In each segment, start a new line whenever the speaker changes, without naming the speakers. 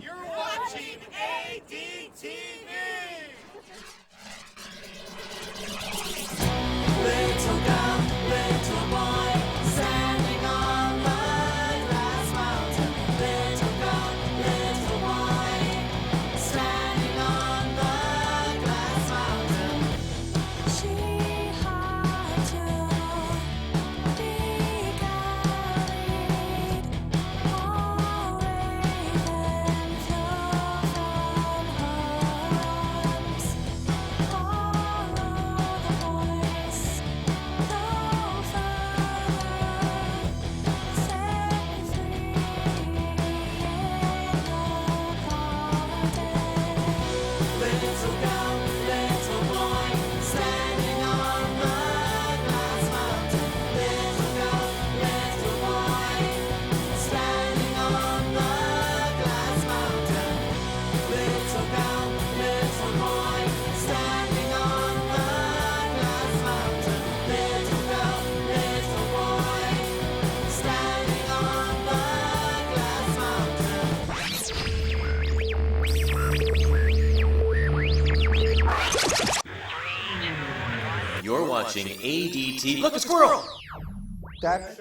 You're watching ADTV! Little girl, little boy, standing on the glass mountain. Little girl, little boy, standing on the glass mountain. She had to dig out all raven flew from her arms. Follow the voice, go further, set me free in the garden. Little girl, little boy, standing on the glass mountain. Little girl, little boy, standing on the glass mountain. Little girl, little boy, standing on the glass mountain. Little girl, little boy, standing on the glass mountain.
You're watching ADT. Look, a squirrel!
That,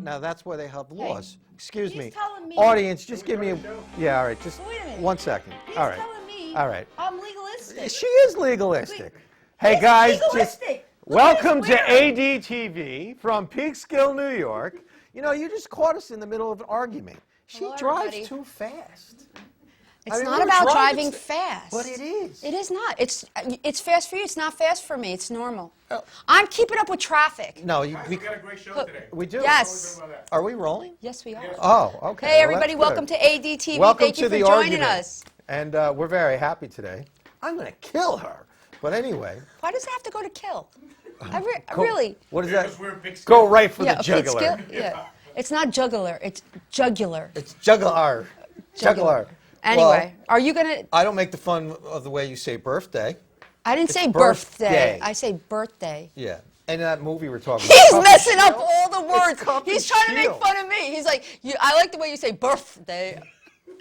now that's why they have laws. Excuse me.
telling me-
Audience, just give me a... Yeah, all right, just
Wait a minute.
1 second.
He's
All right.
telling me
All right.
I'm legalistic.
She is legalistic. Hey,
He's
guys, just
legalistic. Look
welcome
at
to
his
ADTV from Peekskill, New York. You know, you just caught us in the middle of an argument. She
Hello,
drives
everybody.
too fast.
It's
I mean,
not
we're
about
driving
driving fast.
But it is.
It is not. It's fast for you. It's not fast for me. It's normal.
Oh.
I'm keeping up with traffic.
No,
We got a great show today.
we do.
Yes.
Are we rolling?
Yes, we are.
Oh, okay.
Hey,
Well,
everybody.
that's
Welcome
good.
to ADTV.
Welcome
Thank
to
you for
the
joining
argument.
us.
And we're very happy today. I'm going to kill her. But anyway.
Why does it have to go to kill? I
Go-
really.
What is that?
Because we're big
Go right for
Yeah,
the
okay, it's
jugular.
skill- yeah. It's not jugular. It's jugular.
It's jugular. Jugular.
Anyway,
Well,
are you gonna?
I don't make the fun of the way you say birthday.
I didn't say
birthday.
birthday. I say birthday.
Yeah. And that movie we're talking
He's
about.
messing up all the words.
Cup
He's
and
trying to make
Shield.
fun of me. He's like, I like the way you say birthday.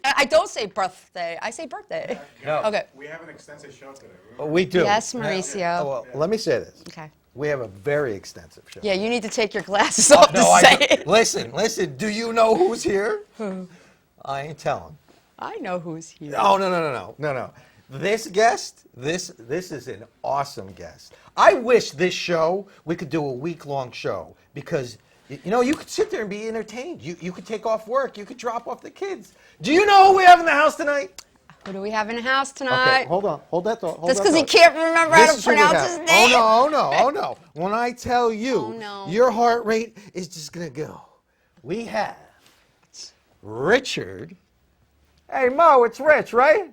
I don't say birthday. I say birthday.
No.
Okay.
We have an extensive show today.
We do.
Yes,
Now-
Mauricio.
well, let me say this.
Okay.
We have a very extensive show.
Yeah, you need to take your glasses off to
No,
say
I
it.
listen. Do you know who's here? I ain't telling.
I know who's here.
Oh, no. This guest, this is an awesome guest. I wish this show, we could do a week-long show because, you know, you could sit there and be entertained. You could take off work. You could drop off the kids. Do you know who we have in the house tonight?
Who do we have in the house tonight?
Okay, hold on. Hold that thought.
That's because he can't remember how
This
to
is who we
pronounce
have.
his name.
Oh, no. When I tell you,
Oh, no.
your heart rate is just going to go. We have Richard. Hey, Mo, it's Rich, right?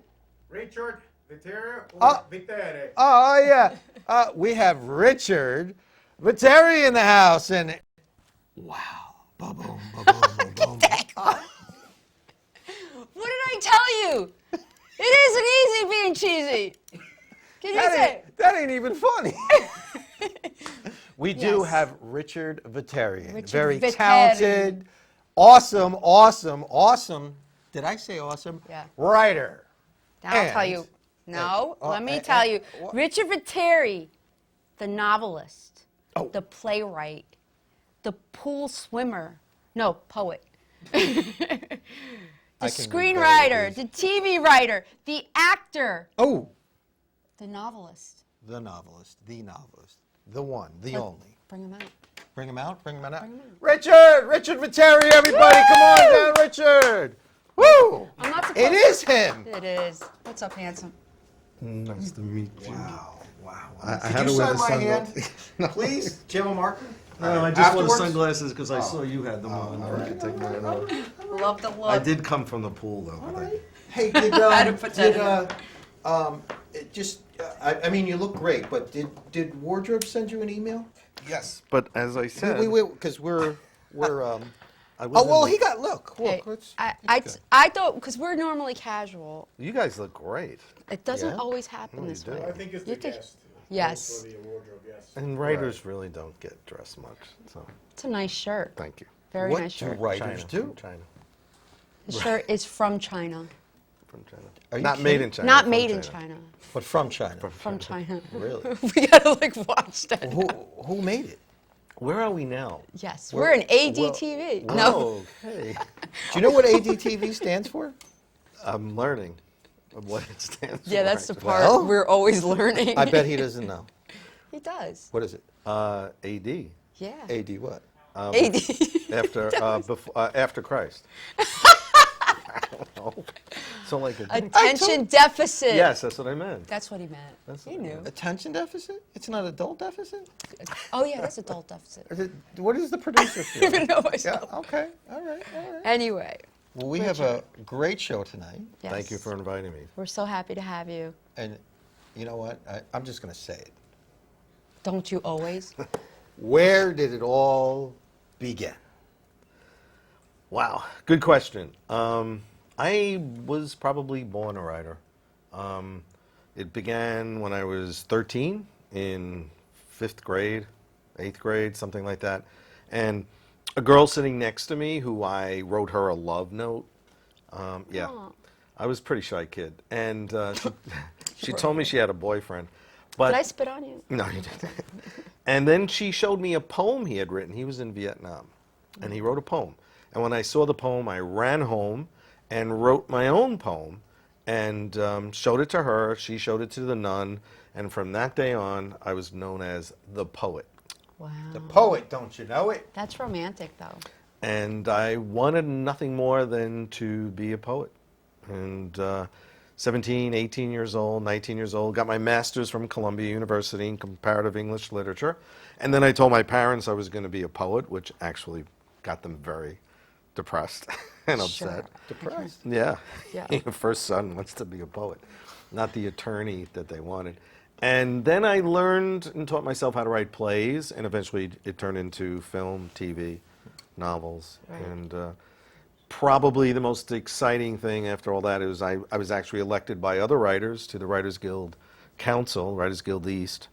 Richard, Vetere,
Oh.
Vetere.
Oh, yeah. We have Richard Vetere in the house. And wow. Ba-boom, ba-boom, ba-boom.
What did I tell you? It isn't easy being cheesy. Can you say?
That ain't even funny. We do
Yes.
have Richard Vetere.
Richard
Very
Vetere.
talented, awesome. Did I say awesome?
Yeah.
Writer.
Now I'll tell
And-
you. No,
Oh,
let me
and-
tell you.
what?
Richard Vetere, the novelist,
Oh.
the playwright, the pool swimmer, no, poet, the
I can do better
screenwriter,
with
the TV writer, the actor,
Oh,
the novelist.
the novelist, the one, the only.
Bring him out.
Bring him out.
Bring him out.
Richard Vetere, everybody, come on down, Richard. Woo!
I'm not supposed
It is him.
It is. What's up, handsome?
Nice to meet you.
Wow.
I
Could
had
you
to wear
sign
the
my hand,
sunglasses.
please? Do you have a marker?
No, I just
Afterwards?
wore sunglasses because I saw you had them on. I could take mine off.
Love the look.
I did come from the pool though. but I-
Hey, did
Had to put that
I mean, you look great, but did Wardrobe send you an email?
Yes, but as I said,
Because we're
I was
Oh
in
well,
the-
he got look.
Hey,
Let's,
I thought, because we're normally casual,
You guys look great.
it doesn't
Yeah?
always happen
No, you
this way.
don't.
I think it's
You
the
think-
guest.
Yes.
For the wardrobe, yes.
And writers really don't get dressed much, so
It's a nice shirt.
thank you.
Very
What
nice
do
shirt.
writers
China,
do?
from China.
The shirt is from China.
From China.
Are you
Not made
kidding?
in China.
Not
from
made in China.
But from China.
From China.
Really?
We gotta like watch that.
Who made it?
Where are we now?
Yes, we're an ADTV. No,
Oh, okay.
Do you know what ADTV stands for?
I'm learning what it stands for.
yeah, that's the
actually.
part
Well,
we're always learning.
I bet he doesn't know.
he does.
What is it?
AD.
Yeah.
AD what?
AD.
After Christ. I don't know. So like a
Attention deficit.
Yes, that's what I meant.
That's what he meant.
That's
He
what I
knew.
Attention deficit? It's not adult deficit?
Oh yeah, that's adult deficit.
Is it, what does the producer
I
feel?
don't even know
Yeah,
myself.
okay. All right.
Anyway,
Well, we have a great show tonight.
yes.
Thank you for inviting me.
We're so happy to have you.
And you know what? I'm just going to say it.
Don't you always?
Where did it all begin? Wow, good question. I was probably born a writer. It began when I was 13 in 5th grade, 8th grade, something like that. And a girl sitting next to me who I wrote her a love note. Yeah,
Aw.
I was a pretty shy kid. And she told me she had a boyfriend. But
Did I spit on you?
no, you didn't. And then she showed me a poem he had written. He was in Vietnam, and he wrote a poem. And when I saw the poem, I ran home and wrote my own poem and showed it to her. She showed it to the nun. And from that day on, I was known as the poet.
Wow.
The poet, don't you know it?
That's romantic, though.
And I wanted nothing more than to be a poet. And 17, 18 years old, 19 years old, got my master's from Columbia University in comparative English literature. And then I told my parents I was going to be a poet, which actually got them very depressed and
Sure.
upset.
Depressed.
Yeah.
Yeah.
Your first son wants to be a poet, not the attorney that they wanted. And then I learned and taught myself how to write plays, and eventually it turned into film, TV, novels.
Right.
And probably the most exciting thing after all that is I was actually elected by other writers to the Writers Guild Council, Writers Guild East.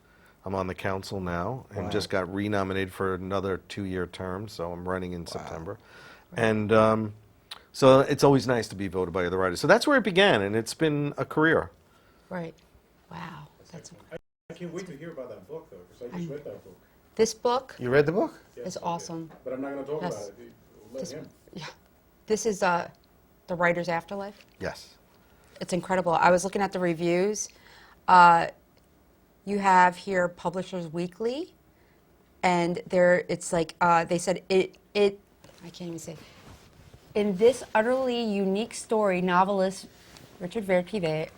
I'm on the council now and just got renominated for another 2-year term, so I'm running in September. And so it's always nice to be voted by other writers. So that's where it began, and it's been a career.
Right. Wow. That's
I can't wait to hear about that book, though, because I just read that book.
this book
You read the book?
Yes,
is
I did.
awesome.
But I'm not going to talk
Yes.
about it. Let
This,
him.
yeah. This is the writer's afterlife.
Yes.
It's incredible. I was looking at the reviews. You have here Publishers Weekly, and there it's like they said it. I can't even say. In this utterly unique story, novelist Richard Vetere,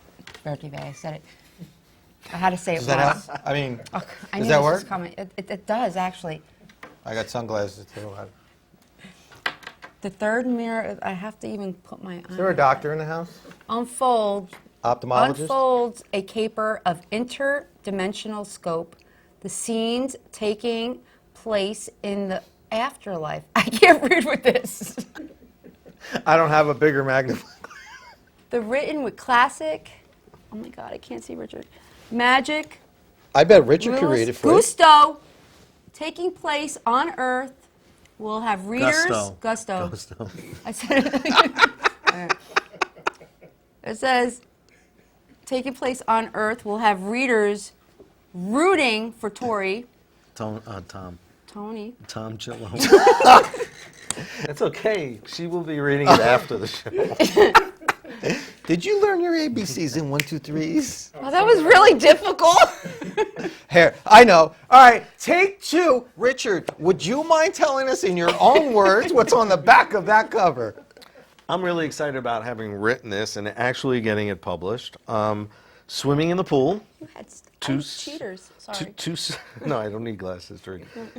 I said it. I had to say it
Does that
once.
have, I mean,
I
does
knew
that
this was
work?
coming. It does actually.
I got sunglasses too.
The third mirror. I have to even put my.
Is there a doctor in the house? Ophthalmologist?
Unfolds a caper of interdimensional scope, the scenes taking place in the afterlife. I can't read with this.
I don't have a bigger magnifying.
The written with classic, oh my God, I can't see Richard, magic,
I bet Richard could read it for you.
gusto, taking place on Earth, will have readers. Gusto. I said it. All right. It says, taking place on Earth will have readers rooting for Tori.
Tom
Tony.
Chillo. It's okay. She will be reading it after the show.
Did you learn your ABCs in 1, 2, 3s?
Oh, that was really difficult.
Here, I know. All right, take 2. Richard, would you mind telling us in your own words what's on the back of that cover?
I'm really excited about having written this and actually getting it published. Swimming in the pool.
You had
Two
cheaters. Sorry.
No, I don't need glasses.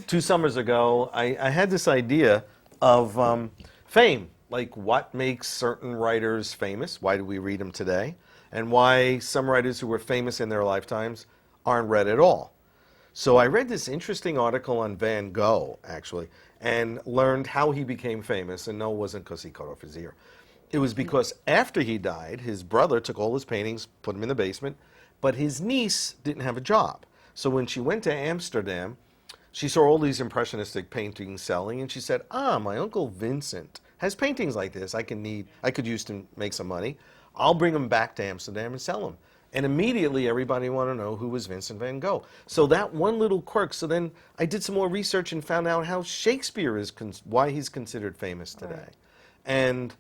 2 summers ago, I had this idea of fame. Like, what makes certain writers famous? Why do we read them today? And why some writers who were famous in their lifetimes aren't read at all. So I read this interesting article on Van Gogh, actually, and learned how he became famous. And no, it wasn't because he cut off his ear. It was because after he died, his brother took all his paintings, put them in the basement, but his niece didn't have a job. So when she went to Amsterdam, she saw all these impressionistic paintings selling, and she said, my Uncle Vincent has paintings like this I could use to make some money. I'll bring them back to Amsterdam and sell them. And immediately everybody wanted to know who was Vincent van Gogh. So that one little quirk. So then I did some more research and found out how Shakespeare is, why he's considered famous today.
Right.
And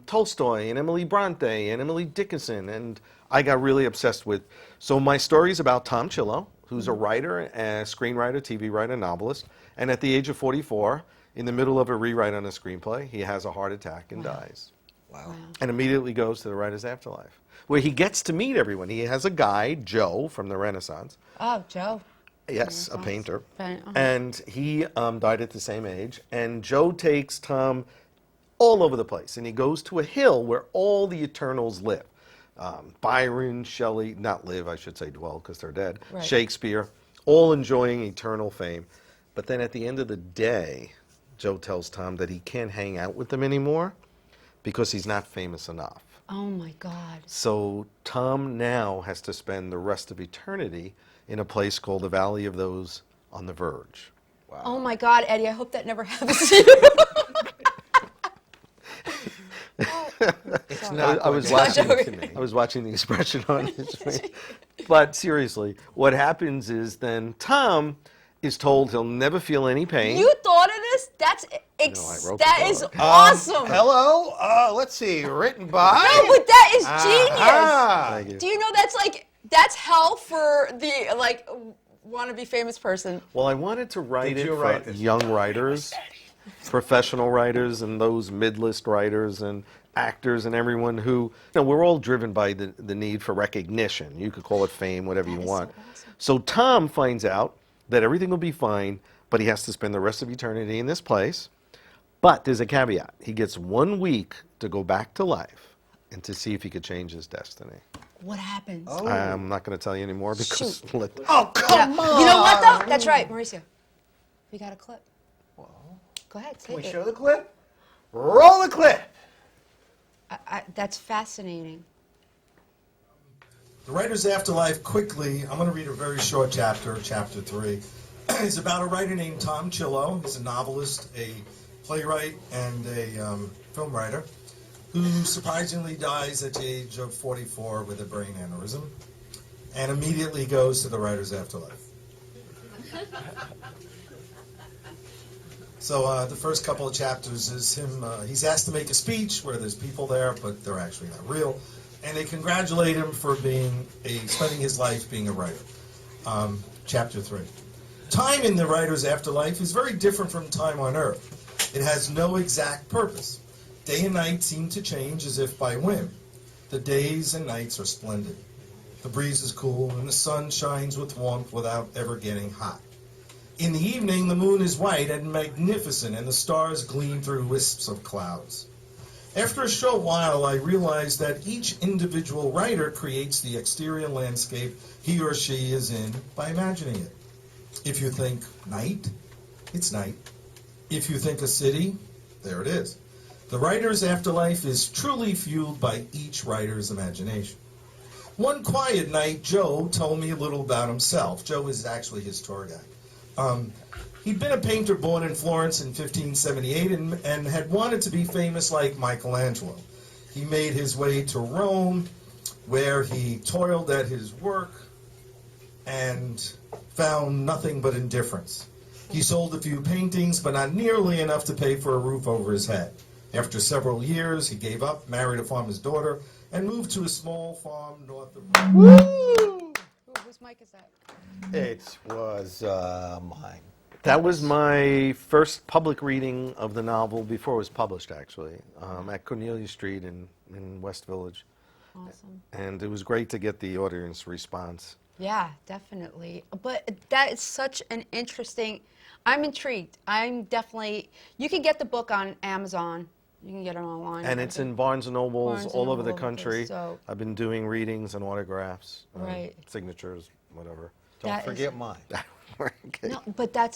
Tolstoy and Emily Bronte and Emily Dickinson. And I got really obsessed with. So my story is about Tom Chillo, who's a writer, a screenwriter, TV writer, novelist. And at the age of 44, in the middle of a rewrite on a screenplay, he has a heart attack and dies.
Wow.
And immediately goes to the writer's afterlife, where he gets to meet everyone. He has a guide, Joe, from the Renaissance.
Oh, Joe.
Yes, a painter.
Uh-huh.
And he died at the same age. And Joe takes Tom all over the place. And he goes to a hill where all the Eternals live. Byron, Shelley, not live, I should say dwell, because they're dead.
Right.
Shakespeare, all enjoying eternal fame. But then at the end of the day, Joe tells Tom that he can't hang out with them anymore because he's not famous enough.
Oh, my God.
So Tom now has to spend the rest of eternity in a place called the Valley of Those on the Verge.
Oh, my God, Eddie, I hope that never happens to you.
It's not.
I was
going to
watching.
happen to me.
I was watching the expression on his face. But seriously, what happens is then Tom is told he'll never feel any pain.
You thought of this? That's
I wrote the
that is
book.
awesome.
Hello. Let's see. Written by.
No, but that is genius.
Ah.
Thank you.
Do you know that's hell for the wannabe famous person?
Well, I wanted to write
Did
it
you
for
write this?
young writers, professional writers, and those mid-list writers and actors and everyone who, we're all driven by the need for recognition. You could call it fame, whatever you
That is
want.
so awesome.
So Tom finds out that everything will be fine, but he has to spend the rest of eternity in this place. But there's a caveat. He gets 1 week to go back to life and to see if he could change his destiny.
What happens?
Oh.
I'm not going to tell you anymore because
Oh, come on.
You know what though? That's right, Mauricio. We got a clip. Go ahead,
Can we
take
show
it.
the clip? Roll the clip.
That's fascinating.
The Writer's Afterlife, quickly, I'm going to read a very short chapter, chapter 3. It's about a writer named Tom Chillo. He's a novelist, a playwright, and a film writer who surprisingly dies at the age of 44 with a brain aneurysm and immediately goes to the Writer's Afterlife. So the first couple of chapters is him, he's asked to make a speech where there's people there, but they're actually not real. And they congratulate him for spending his life being a writer. Chapter 3. Time in the writer's afterlife is very different from time on earth. It has no exact purpose. Day and night seem to change as if by whim. The days and nights are splendid. The breeze is cool and the sun shines with warmth without ever getting hot. In the evening, the moon is white and magnificent, and the stars gleam through wisps of clouds. After a short while, I realized that each individual writer creates the exterior landscape he or she is in by imagining it. If you think night, it's night. If you think a city, there it is. The writer's afterlife is truly fueled by each writer's imagination. One quiet night, Joe told me a little about himself. Joe is actually his tour guide. He'd been a painter born in Florence in 1578 and had wanted to be famous like Michelangelo. He made his way to Rome, where he toiled at his work and found nothing but indifference. He sold a few paintings, but not nearly enough to pay for a roof over his head. After several years, he gave up, married a farmer's daughter, and moved to a small farm north of Rome.
Ooh, whose mic is that?
It was mine.
that was my first public reading of the novel before it was published, actually, at Cornelia Street in West Village.
Awesome.
And it was great to get the audience response.
Yeah, definitely. But that is such an interesting. I'm intrigued. I'm definitely. You can get the book on Amazon. You can get it online.
And it's in Barnes & Nobles
Barnes &
all over
Noble,
the
okay,
country.
so-
I've been doing readings and autographs,
Right.
signatures, whatever.
Don't
That is-
forget mine.
Okay.
No, but that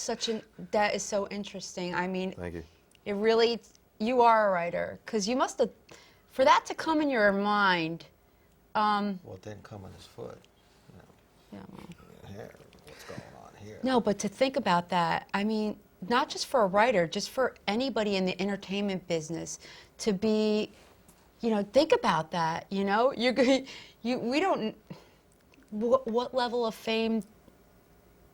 is so interesting. I mean,
Thank you.
it really. You are a writer because you must have. For that to come in your mind.
Well, it didn't come on his foot.
Yeah. Well,
Here.
No, but to think about that, I mean, not just for a writer, just for anybody in the entertainment business to be, think about that, You're going, we don't, what level of fame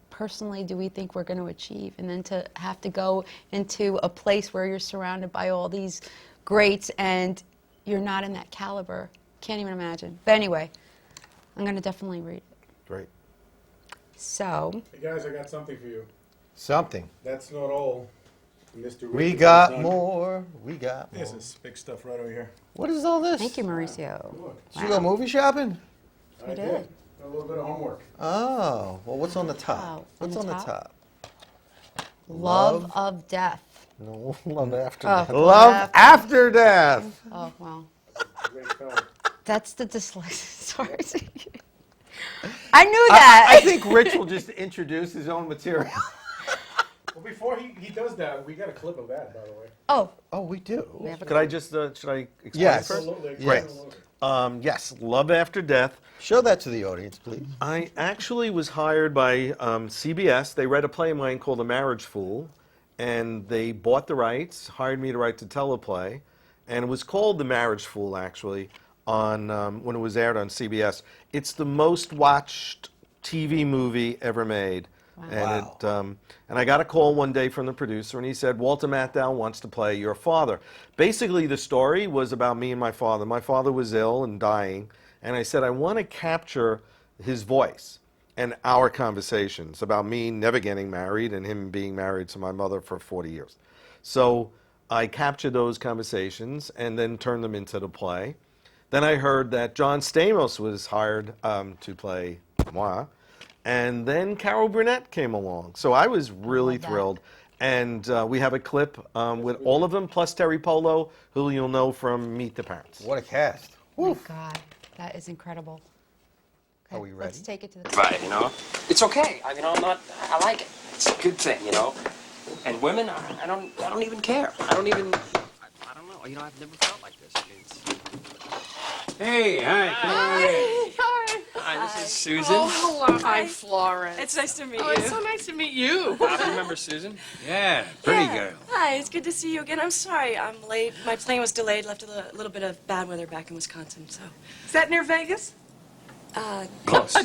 personally do we think we're going to achieve? And then to have to go into a place where you're surrounded by all these greats and you're not in that caliber. Can't even imagine. But anyway, I'm going to definitely read it.
Great.
So,
Hey guys, I got something for you.
Something.
That's not all. Mr.
We
Richard
got
has done.
more. We got more.
This is big stuff right over here.
What is all this?
thank you, Mauricio.
Look,
Did you go movie shopping?
I
did.
did. A little bit of homework.
Oh, well, what's on the top?
Wow.
What's
On
on
the
the
top?
top?
Love of Death.
No, love after
Oh,
death.
love
Love
after-
after death.
Oh, wow.
Great film.
That's the dyslexia. Sorry. I knew that.
I think Rich will just introduce his own material.
Well, before he does that, we got a clip of that, by the way.
Oh,
Oh, we do.
we have a
Could I just, should I explain
Yes.
first?
Absolutely.
Great.
Absolutely.
Yes, Love After Death.
Show that to the audience, please.
I actually was hired by CBS. They read a play of mine called The Marriage Fool, and they bought the rights, hired me to write the teleplay, and it was called The Marriage Fool, actually, on when it was aired on CBS. It's the most watched TV movie ever made. And
Wow.
and I got a call one day from the producer, and he said, Walter Matthau wants to play your father. Basically, the story was about me and my father. My father was ill and dying, and I said, I want to capture his voice and our conversations about me never getting married and him being married to my mother for 40 years. So I captured those conversations and then turned them into the play. Then I heard that John Stamos was hired to play moi. And then Carol Burnett came along. So I was really
that.
thrilled. And we have a clip with all of them, plus Terry Polo, who you'll know from Meet the Parents.
What a cast.
oh my
Woof.
God. That is incredible. Okay,
Are we
Let's
ready?
take it to the
Right. It's okay. I like it. It's a good thing, And women, I don't even care. I don't know. I've never felt like this.
Hey, hi, come on in.
Hi, this is Susan.
Oh, hello. Hi, Florence.
It's nice to meet
Oh,
you.
it's so nice to meet you.
Do you remember Susan?
Yeah, pretty
Yeah.
girl.
Hi, it's good to see you again. I'm sorry I'm late. My plane was delayed, left a little bit of bad weather back in Wisconsin, so.
Is that near Vegas?
Close.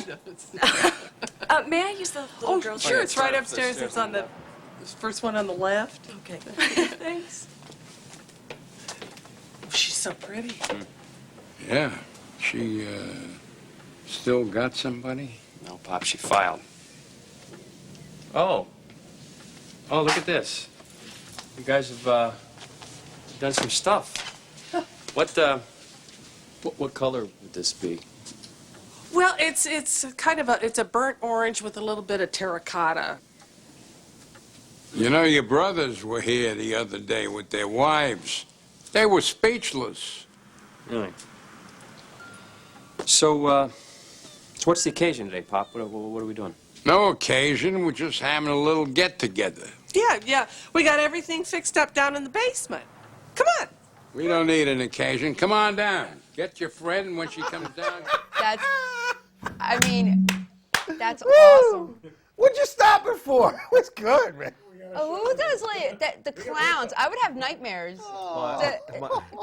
May I use the little
Oh,
girl's
sure.
room?
It's right upstairs. It's on the first one on the left.
Okay. Thanks.
Oh, she's so pretty.
Yeah, she, still got somebody?
No, Pop, she filed. Oh, look at this. You guys have done some stuff. What color would this be?
Well, it's kind of it's a burnt orange with a little bit of terracotta.
You know, your brothers were here the other day with their wives. They were speechless.
Really? So what's the occasion today, Pop? What are we doing?
No occasion, we're just having a little get-together.
Yeah. We got everything fixed up down in the basement. Come on.
We don't need an occasion. Come on down. Get your friend when she comes down.
That's awesome.
What'd you stop it for? It was good, man.
Oh, who does the clowns? I would have nightmares.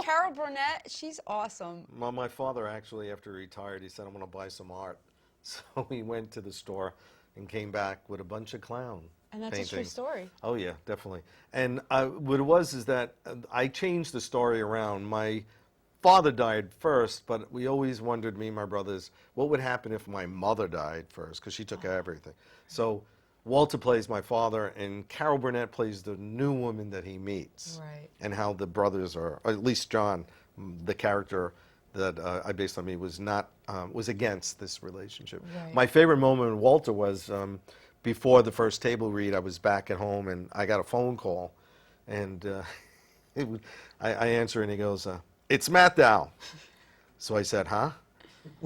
Carol Burnett, she's awesome.
Well, my father actually, after he retired, he said, I'm going to buy some art. So he went to the store and came back with a bunch of clown
And that's a true
paintings.
story.
Oh, yeah, definitely. And what it was is that I changed the story around. My father died first, but we always wondered, me and my brothers, what would happen if my mother died first, because she took everything. So Walter plays my father, and Carol Burnett plays the new woman that he meets.
Right.
And how the brothers are, or at least John, the character that I based on me, was not was against this relationship.
Right.
My favorite moment with Walter was before the first table read. I was back at home and I got a phone call, and I answer and he goes, "It's Matthau." So I said, "Huh?"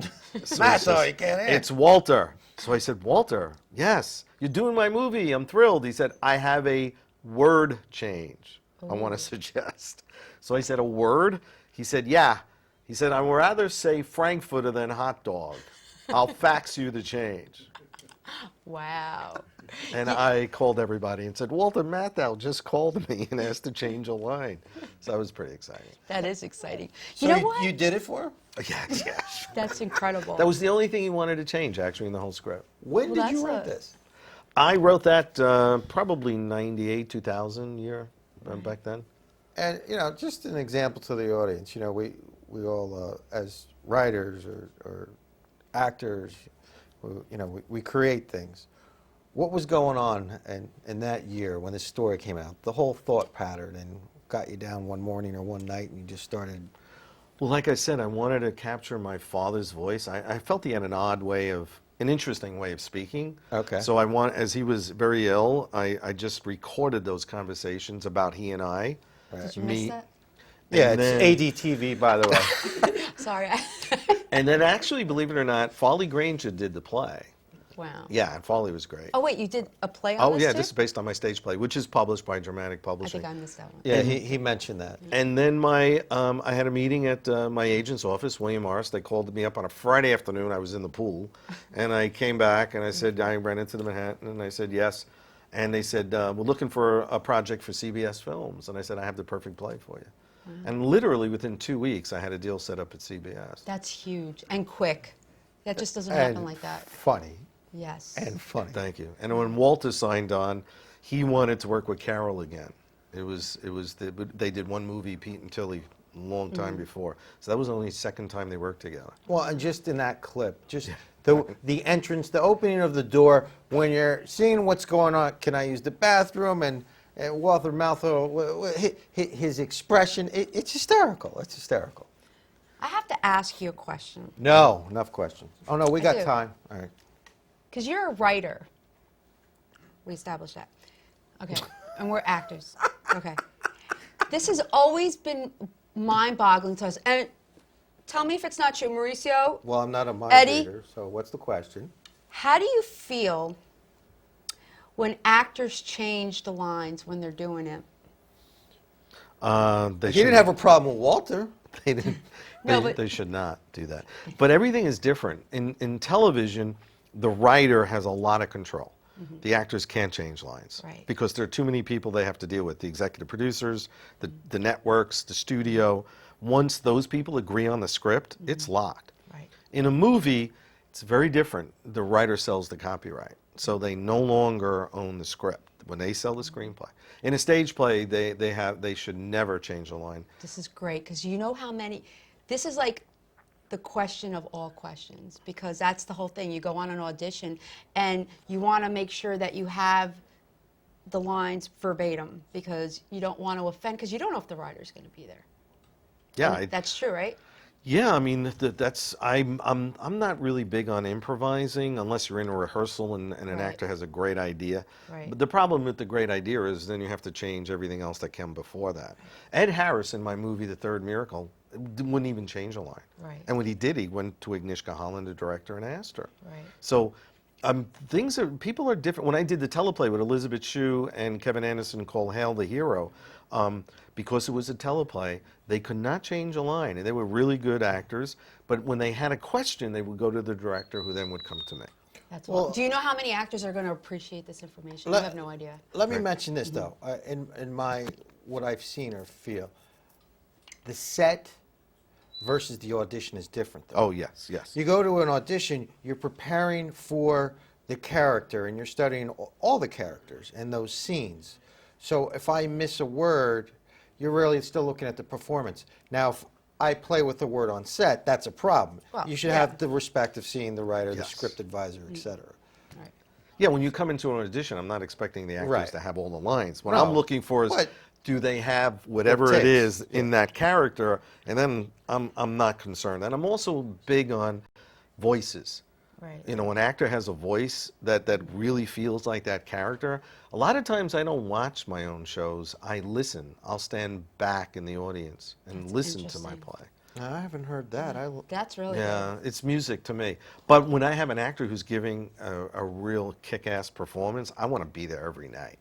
So he
Matthau,
says,
you can't answer.
"It's Walter." So I said, "Walter, yes, you're doing my movie. I'm thrilled." He said, "I have a word change I want to suggest." So I said, "A word?" He said, "Yeah." He said, "I would rather say Frankfurter than hot dog. I'll fax you the change."
Wow.
And I called everybody and said, Walter Matthau just called me and asked to change a line. So that was pretty exciting.
That is exciting.
So
You know what?
you did it for him?
Yes, yes.
That's incredible.
That was the only thing he wanted to change, actually, in the whole script.
When
Well,
did you
that's
write
a-
this?
I wrote that probably 98, 2000 year back then.
And just an example to the audience. We all as writers or actors, we create things. What was going on in that year when this story came out? The whole thought pattern and got you down one morning or one night and you just started.
Well, like I said, I wanted to capture my father's voice. I felt he had an interesting way of speaking.
Okay.
So as he was very ill, I just recorded those conversations about he and I.
Did you miss that?
Yeah,
And
it's ADTV, by the way.
Sorry.
And then actually, believe it or not, Folly Granger did the play.
Wow.
Yeah, and Folly was great.
Oh, wait, you did a play on this
yeah,
too?
this is based on my stage play, which is published by Dramatic
I
Publishing.
think I missed that one.
Yeah, he mentioned that.
And then I had a meeting at my agent's office, William Morris. They called me up on a Friday afternoon. I was in the pool, and I came back and I said, I ran into the Manhattan, and I said yes. And they said, we're looking for a project for CBS Films. And I said, I have the perfect play for you. And literally within 2 weeks, I had a deal set up at CBS.
That's huge and quick. That just doesn't
And
happen like that.
Funny
Yes.
and funny.
Thank you. And when Walter signed on, he wanted to work with Carol again. They did one movie, Pete and Tilly, a long time before. So that was only the second time they worked together.
Well, and just in that clip, just the entrance, the opening of the door, when you're seeing what's going on, can I use the bathroom? And Walter Matthau, his expression, it's hysterical. It's hysterical.
I have to ask you a question.
No, enough questions. Oh, no, we
I
got
do.
time. All right.
Because you're a writer. We established that. Okay. And we're actors. Okay. This has always been mind-boggling to us. And tell me if it's not true, Mauricio.
Well, I'm not a mind
Eddie?
reader, so what's the question?
How do you feel when actors change the lines when they're doing it?
They
He didn't have a problem with Walter.
They didn't.
No, but-
They should not do that. But everything is different. In television, the writer has a lot of control. The actors can't change lines
Right.
because there are too many people they have to deal with. The executive producers, the networks, the studio. Once those people agree on the script, it's locked.
Right.
In a movie, it's very different. The writer sells the copyright, so they no longer own the script when they sell the screenplay. In a stage play, they should never change the line.
This is great because you know how many. This is like the question of all questions because that's the whole thing. You go on an audition and you want to make sure that you have the lines verbatim because you don't want to offend because you don't know if the writer's going to be there.
Yeah,
That's true, right?
yeah. I mean, I'm not really big on improvising unless you're in a rehearsal and an
Right.
actor has a great idea.
Right.
But the problem with the great idea is then you have to change everything else that came before that. Ed Harris in my movie The Third Miracle wouldn't even change a line.
Right.
And when he did, he went to Agnieszka Holland, the director, and asked her.
Right.
So people are different. When I did the teleplay with Elizabeth Shue and Kevin Anderson called Hail the Hero, because it was a teleplay, they could not change a line. And they were really good actors, but when they had a question, they would go to the director who then would come to me.
That's
Well-
do you know how many actors are going to appreciate this information?
Let-
You have no idea.
Let me mention this, though. In what I've seen or feel, the set versus the audition is different, though.
Oh, yes, yes.
You go to an audition, you're preparing for the character, and you're studying all the characters and those scenes. So if I miss a word, you're really still looking at the performance. Now, if I play with the word on set, that's a problem.
Well,
You should
yeah.
have the respect of seeing the writer, the
Yes.
script advisor, etc.
Right.
Yeah, when you come into an audition, I'm not expecting the actors
Right.
to have all the lines. What
No,
I'm looking for is,
but-
do they have whatever it
takes,
is in that character? And then I'm not concerned. And I'm also big on voices.
Right.
You know, an actor has a voice that really feels like that character. A lot of times I don't watch my own shows. I listen. I'll stand back in the audience and
That's
listen to my
interesting.
play.
I haven't heard that.
That's really
Yeah, it's music to me. But when I have an actor who's giving a real kick-ass performance, I want to be there every night.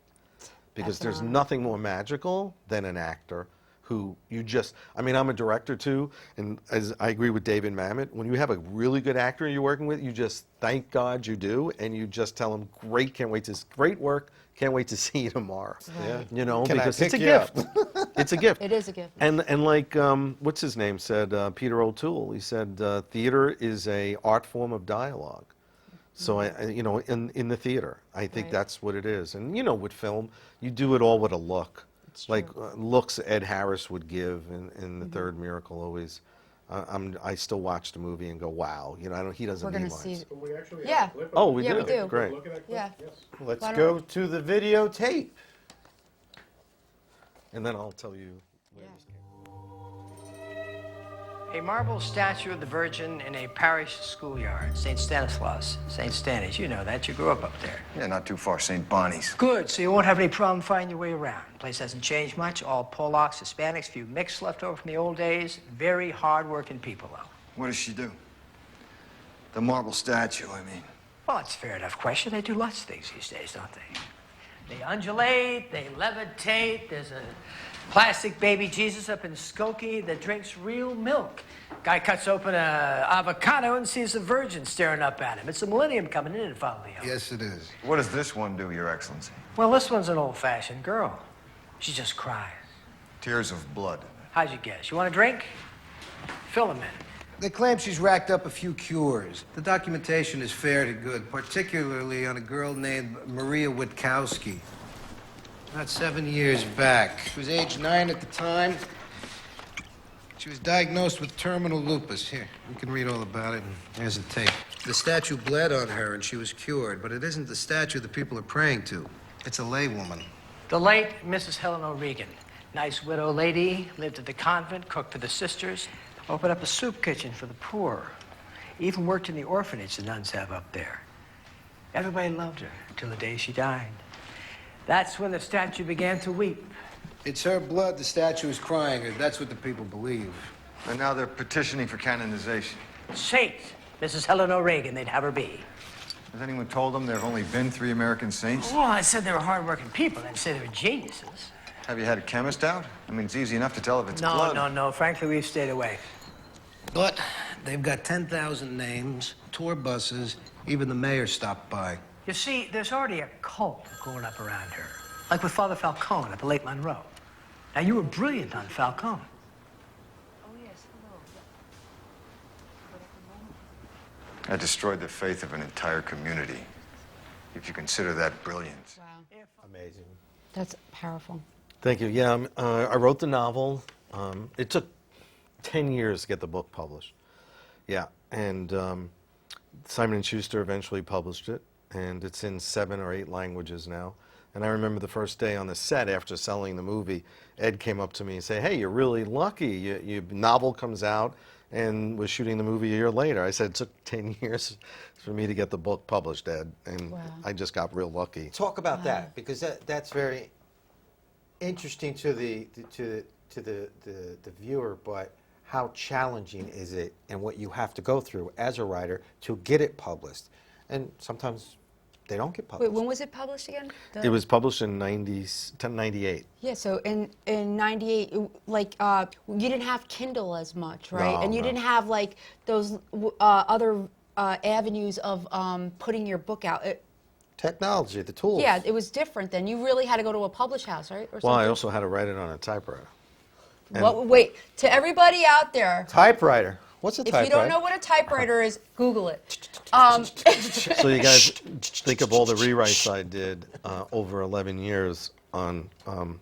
Because
That's an
there's
honor.
nothing more magical than an actor who you just, I mean, I'm a director too, and as I agree with David Mamet, when you have a really good actor you're working with, you just thank God you do, and you just tell them, great work, can't wait to see you tomorrow.
Yeah.
You know,
Can I
because
pick
it's a
you up?
gift. It's a gift.
It is a gift.
And like, what's his name said, Peter O'Toole, he said, theater is a art form of dialogue. So, you know, in the theater, I think
Right.
that's what it is. And, you know, with film, you do it all with a look. Like looks Ed Harris would give in The Third Miracle always. I still watch the movie and go, wow, you know, he doesn't
We're
need
gonna
lines.
see.
We actually
Yeah.
have a clip of
Oh,
it.
we
Yeah,
do?
we do.
Great.
Look at that clip?
Yeah.
Yes.
Let's
Why
go
don't-
to the videotape.
And then I'll tell you.
A marble statue of the Virgin in a parish schoolyard. St. Stanislaus, St. Stanis, you know that. You grew up there.
Yeah, not too far, St. Bonnie's.
Good, so you won't have any problem finding your way around. The place hasn't changed much. All Polacks, Hispanics, few mixed left over from the old days. Very hard-working people, though.
What does she do? The marble statue, I mean.
Well, it's a fair enough question. They do lots of things these days, don't they? They undulate, they levitate. There's a plastic baby Jesus up in Skokie that drinks real milk. Guy cuts open a avocado and sees a virgin staring up at him. It's the millennium coming in, Fabio.
Yes, it is. What does this one do, Your Excellency?
Well, this one's an old-fashioned girl. She just cries.
Tears of blood.
How'd you guess? You want a drink? Fill 'em in.
They claim she's racked up a few cures. The documentation is fair to good, particularly on a girl named Maria Witkowski. About 7 years back. She was age 9 at the time. She was diagnosed with terminal lupus. Here, you can read all about it, and here's the tape. The statue bled on her, and she was cured, but it isn't the statue the people are praying to. It's a laywoman.
The late Mrs. Helen O'Regan. Nice widow lady, lived at the convent, cooked for the sisters, opened up a soup kitchen for the poor. Even worked in the orphanage the nuns have up there. Everybody loved her until the day she died. That's when the statue began to weep.
It's her blood the statue is crying, or that's what the people believe.
And now they're petitioning for canonization.
Saint Mrs. Helen O'Regan, they'd have her be.
Has anyone told them there have only been 3 American saints?
Well, I said they were hardworking people. I didn't say they were geniuses.
Have you had a chemist out? I mean, it's easy enough to tell if it's blood.
No. Frankly, we've stayed away.
But they've got 10,000 names, tour buses, even the mayor stopped by.
You see, there's already a cult going up around her. Like with Father Falcone at the Lake Monroe. Now, you were brilliant on Falcone.
I destroyed the faith of an entire community. If you consider that brilliant.
Wow.
Amazing.
That's powerful.
Thank you. Yeah, I wrote the novel. It took 10 years to get the book published. Yeah, and Simon & Schuster eventually published it, and it's in 7 or 8 languages now. And I remember the first day on the set after selling the movie, Ed came up to me and said, hey, you're really lucky. Your novel comes out, and we're shooting the movie a year later. I said, it took 10 years for me to get the book published, Ed, and
Wow.
I just got real lucky.
Talk about that, because that's very interesting to the viewer, but how challenging is it and what you have to go through as a writer to get it published? And sometimes they don't get published.
Wait, when was it published again?
It was published in 98.
Yeah, so in 98, like, you didn't have Kindle as much, right?
No,
and you
no.
didn't have, like, those other avenues of putting your book out.
Technology, the tools.
Yeah, it was different then. You really had to go to a publish house, right? Or
Well, I
something?
also had to write it on a typewriter. And
Well, wait, to everybody out there,
Typewriter. What's a
if
typewriter?
you don't know what a typewriter is, Google it.
So you guys think of all the rewrites I did over 11 years on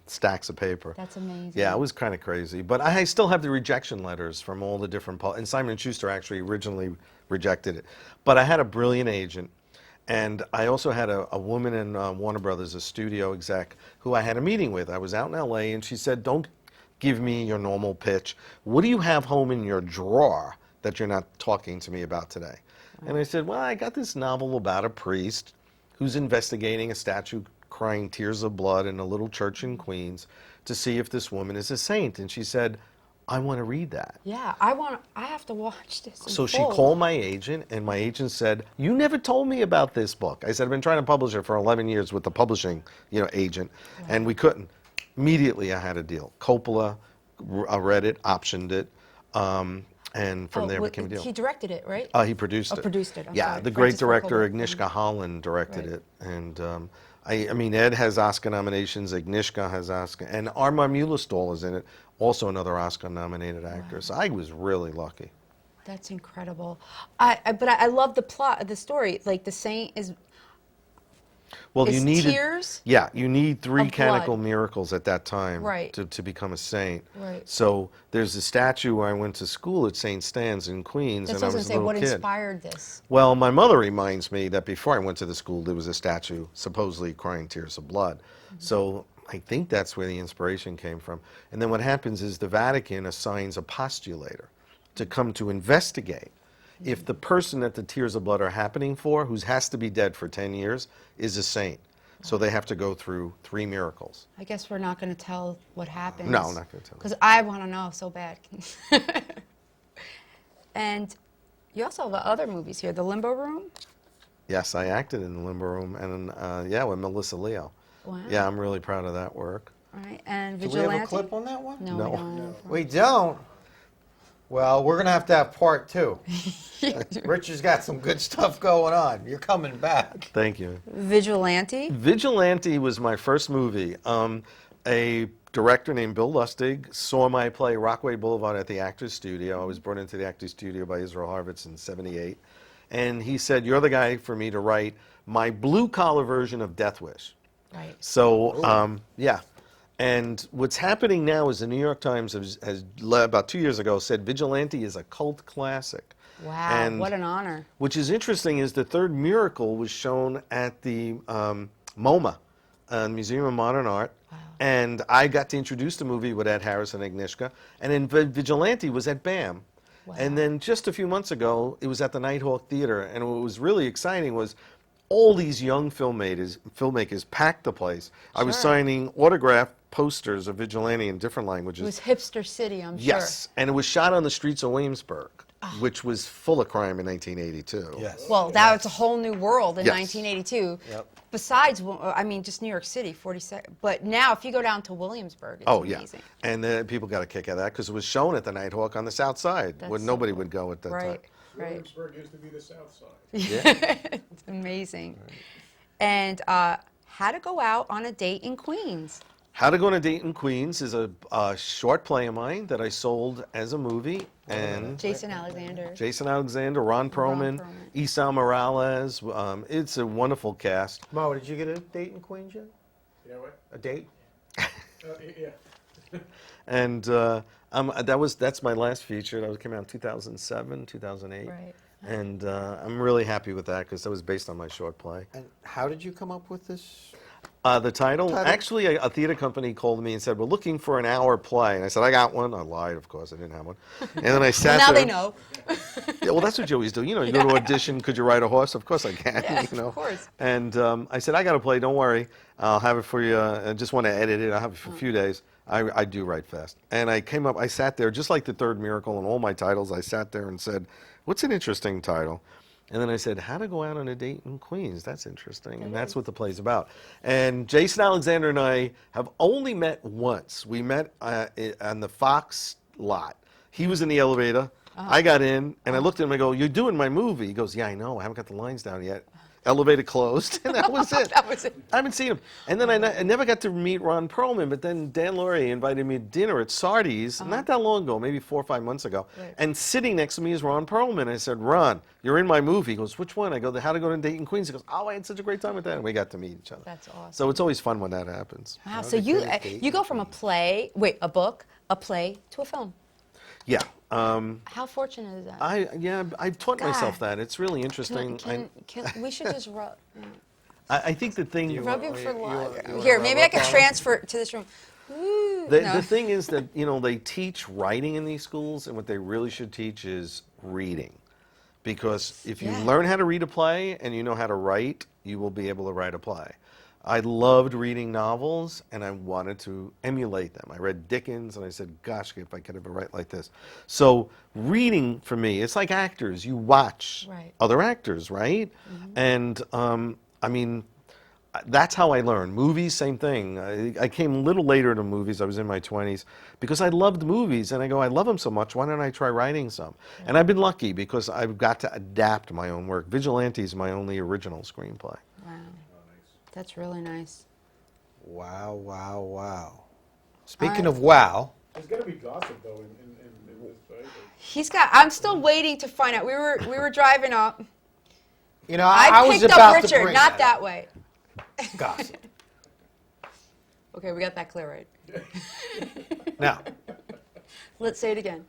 stacks of paper.
That's amazing.
Yeah, it was kind of crazy. But I still have the rejection letters from all the different... And Simon & Schuster actually originally rejected it. But I had a brilliant agent. And I also had a woman in Warner Brothers, a studio exec, who I had a meeting with. I was out in L.A., and she said, don't give me your normal pitch. What do you have home in your drawer that you're not talking to me about today? And I said, well, I got this novel about a priest who's investigating a statue crying tears of blood in a little church in Queens to see if this woman is a saint. And she said, I want to read that.
Yeah, I have to watch this. in
So she
full.
called my agent, and my agent said, you never told me about this book. I said, I've been trying to publish it for 11 years with the publishing agent, and we couldn't. Immediately I had a deal. Coppola read it, optioned it, and from there became a deal.
He directed it, right?
He produced it.
Produced it. I'm
yeah,
sorry.
the great
Francis Ford
director
Coppola.
Agnieszka Holland directed
Right.
it, and I mean Ed has Oscar nominations, Agnieszka has Oscar, and Armand Muehlestall is in it, also another Oscar-nominated actor. So I was really lucky.
That's incredible. But I love the plot, the story. Like the saint is.
Well,
Is
you needed,
tears
yeah, you need 3
of
canonical
blood.
miracles at that time
Right.
to become a saint.
Right.
So there's a statue where I went to school at St. Stan's in Queens,
That's
and I
what I
was
was
a
going to say.
little
What
kid.
inspired this?
Well, my mother reminds me that before I went to the school, there was a statue supposedly crying tears of blood. So I think that's where the inspiration came from. And then what happens is the Vatican assigns a postulator to come to investigate if the person that the tears of blood are happening for, who has to be dead for 10 years, is a saint. So they have to go through 3 miracles.
I guess we're not going to tell what happens.
No, I'm not going to tell.
Because I want to know so bad. And you also have other movies here. The Limbo Room.
Yes, I acted in the Limbo Room, and yeah, with Melissa Leo.
Wow.
Yeah, I'm really proud of that work.
All right. And
Do we
Vigilante.
have a clip on that one?
No,
No.
we don't.
We don't. Well, we're gonna have to have part 2. Richard's got some good stuff going on. You're coming back.
Thank you.
Vigilante.
Vigilante was my first movie. A director named Bill Lustig saw my play Rockaway Boulevard at the Actors Studio. I was brought into the Actors Studio by Israel Harvitz in '78. And he said, you're the guy for me to write my blue-collar version of Death Wish.
Right.
So, yeah. And what's happening now is the New York Times has about 2 years ago said Vigilante is a cult classic.
Wow,
And
what an honor.
which is interesting is the third miracle was shown at the MoMA, Museum of Modern Art.
Wow.
And I got to introduce the movie with Ed Harris and Agnieszka. And then Vigilante was at BAM.
Wow.
And then just a few months ago, it was at the Nighthawk Theater. And what was really exciting was all these young filmmakers packed the place. I was
Sure.
signing autographed posters of Vigilante in different languages.
It was hipster city, I'm sure.
Yes, and it was shot on the streets of Williamsburg, which was full of crime in 1982.
Yes.
Well, that was a whole new world in
Yes.
1982.
Yep.
Besides, I mean, just New York City, 42nd. But now, if you go down to Williamsburg, it's
Oh,
amazing.
yeah. And people got a kick out of that because it was shown at the Nighthawk on the south side,
That's
where
so
nobody
cool.
would go at that
Right,
time.
right.
Williamsburg used to be the south side.
Yeah.
It's amazing. And How to Go Out on a Date in Queens.
How to Go on a Date in Queens is a short play of mine that I sold as a movie. And
Jason Alexander.
Jason Alexander, Ron Perlman, Esau Morales. It's a wonderful cast.
Mo, did you get a date in Queens yet?
Yeah, what?
A date?
Yeah.
And that's my last feature. That came out in 2007, 2008.
Right.
And I'm really happy with that because that was based on my short play.
And how did you come up with this?
The title? Actually, a theater company called me and said, we're looking for an hour play. And I said, I got one. I lied, of course. I didn't have one. And then I sat
Well, now
there.
they know.
Yeah, well, that's what you always do. You know, you go to audition, could you ride a horse? Of course I can.
Yeah,
you know?
of course.
And I said, I got a play. Don't worry. I'll have it for you. I just want to edit it. I'll have it for a few days. I do write fast. And I came up, I sat there, just like the third miracle and all my titles, I sat there and said, what's an interesting title? And then I said, How to Go Out on a Date in Queens. That's interesting. And that's what the play's about. And Jason Alexander and I have only met once. We met on the Fox lot. He was in the elevator. I got in, and I looked at him and I go, you're doing my movie. He goes, yeah, I know. I haven't got the lines down yet. Elevator closed, and that was it.
That was it.
I haven't seen him. And then I never got to meet Ron Perlman, but then Dan Laurie invited me to dinner at Sardi's not that long ago, maybe 4 or 5 months ago.
Right.
And sitting next to me is Ron Perlman. I said, Ron, you're in my movie. He goes, which one? I go, the How to Go on a Date in Queens. He goes, oh, I had such a great time with that. And we got to meet each other.
That's awesome.
So it's always fun when that happens.
Wow, so you go from a book, a play, to a film.
Yeah.
How fortunate is that?
I've taught myself
God.
that. It's really interesting.
We should just rub.
I think the thing.
Rub him for life. Here, maybe I could transfer to this room. Ooh,
The
no.
thing is that, they teach writing in these schools, and what they really should teach is reading. Because if you learn how to read a play and you know how to write, you will be able to write a play. I loved reading novels, and I wanted to emulate them. I read Dickens, and I said, gosh, if I could ever write like this. So reading, for me, it's like actors. You watch other actors, right? And, that's how I learned. Movies, same thing. I came a little later to movies. I was in my 20s because I loved movies, and I go, I love them so much. Why don't I try writing some? And I've been lucky because I've got to adapt my own work. Vigilante is my only original screenplay.
Wow. That's really nice.
Wow, wow, wow. Speaking of wow,
There's gonna be gossip though in this, right?
He's got. I'm still waiting to find out. We were driving up.
you know, I was
picked
about
up
to
Richard,
bring
not that
up.
way.
Gossip.
Okay, we got that clear, right?
Now,
Let's say it again.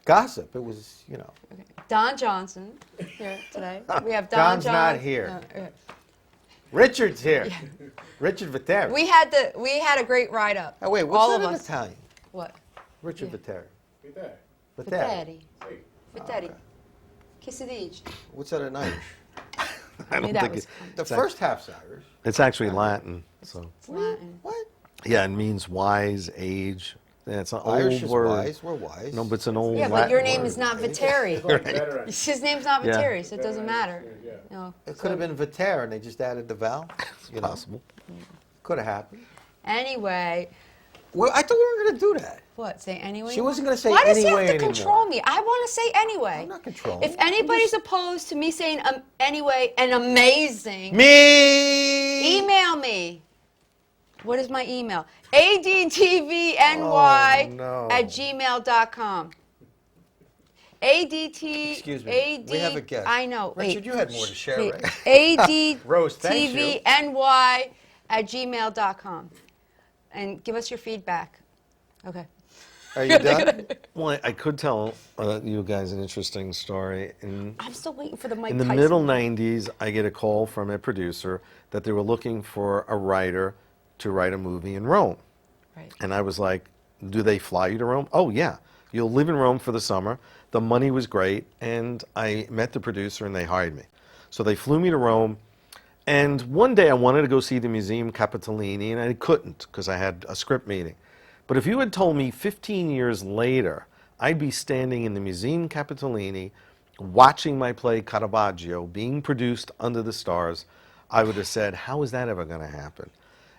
gossip. It was, you know.
Okay. Don Johnson here today. We have
Don's
Don
not here. Richard's here. Richard Vetere.
We had a great ride up.
Oh, wait, what's
all
that
of
in
us.
Italian?
What?
Richard Vetere.
Get that.
Vetere.
Hey,
Vetere. Che si dice?
What's that in Irish?
I don't
that
think
was
The first half's Irish.
it's actually Latin. So
It's Latin.
What?
yeah, it means wise, age. Yeah, it's an
Irish
old
is
word.
wise. We're wise.
No, but it's an old
Yeah,
Latin
but your name
word.
is not Vetere.
like veteran.
His name's not
Yeah.
Vetere, so it doesn't matter.
Yeah.
No.
It could have been Vetere, and they just added the vowel. You know,
Possible.
could have happened.
Anyway,
Well, I thought we were going to do that.
what? Say anyway?
She wasn't going to say
Why does he
anyway
have to
anymore.
control me? I want to say anyway.
I'm not controlling.
If anybody's opposed to me saying anyway and amazing,
Me.
email me. What is my email? adtvny
Oh, no.
at gmail.com. ADT.
Excuse me. We have a guest.
I know.
Richard, you had more to share, right? Rose, thanks you.
ADTVNY at gmail.com. And give us your feedback. Okay.
Are you done?
Well, I could tell you guys an interesting story.
I'm still waiting for the Mike
In the
Tyson.
middle 90s, I get a call from a producer that they were looking for a writer to write a movie in Rome.
Right.
And I was like, do they fly you to Rome? Oh, yeah. You'll live in Rome for the summer. The money was great. And I met the producer and they hired me. So they flew me to Rome. And one day I wanted to go see the Museum Capitolini and I couldn't because I had a script meeting. But if you had told me 15 years later I'd be standing in the Museum Capitolini watching my play Caravaggio being produced under the stars, I would have said, how is that ever going to happen?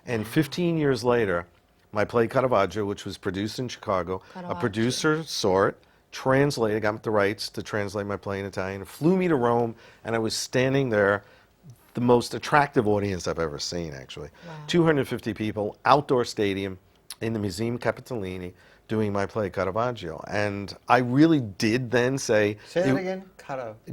And 15 years later, my play Caravaggio, which was produced in Chicago, a producer saw it, translated, got the rights to translate my play in Italian, flew me to Rome, and I was standing there, the most attractive audience I've ever seen, actually.
Wow.
250 people, outdoor stadium in the Museum Capitolini, doing my play Caravaggio. And I really did then say...
Say that again.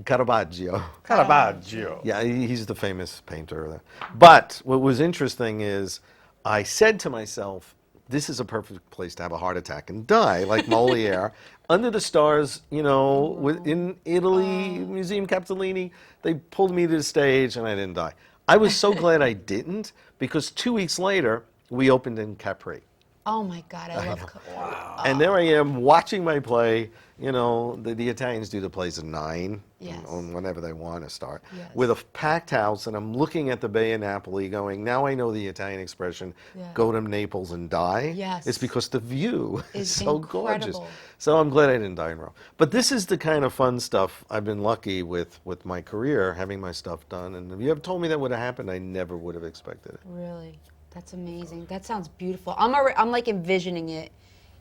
Caravaggio.
Caravaggio.
Yeah, he's the famous painter. But what was interesting is I said to myself, this is a perfect place to have a heart attack and die, like Moliere. Under the stars, you know, in Italy, Museum Capitolini, they pulled me to the stage and I didn't die. I was so glad I didn't because 2 weeks later, we opened in Capri.
Oh my God, I love
Wow.
And there I am watching my play. You know, the Italians do the plays at 9,
Yes.
on whenever they want to start,
Yes.
with a packed house, and I'm looking at the Bay of Napoli going, now I know the Italian expression,
Yeah.
go to Naples and die.
Yes.
It's because the view is
It's
so gorgeous.
incredible.
So I'm glad I didn't die in Rome. But this is the kind of fun stuff I've been lucky with my career, having my stuff done. And if you ever told me that would have happened, I never would have expected it.
Really? That's amazing. That sounds beautiful. I'm like envisioning it,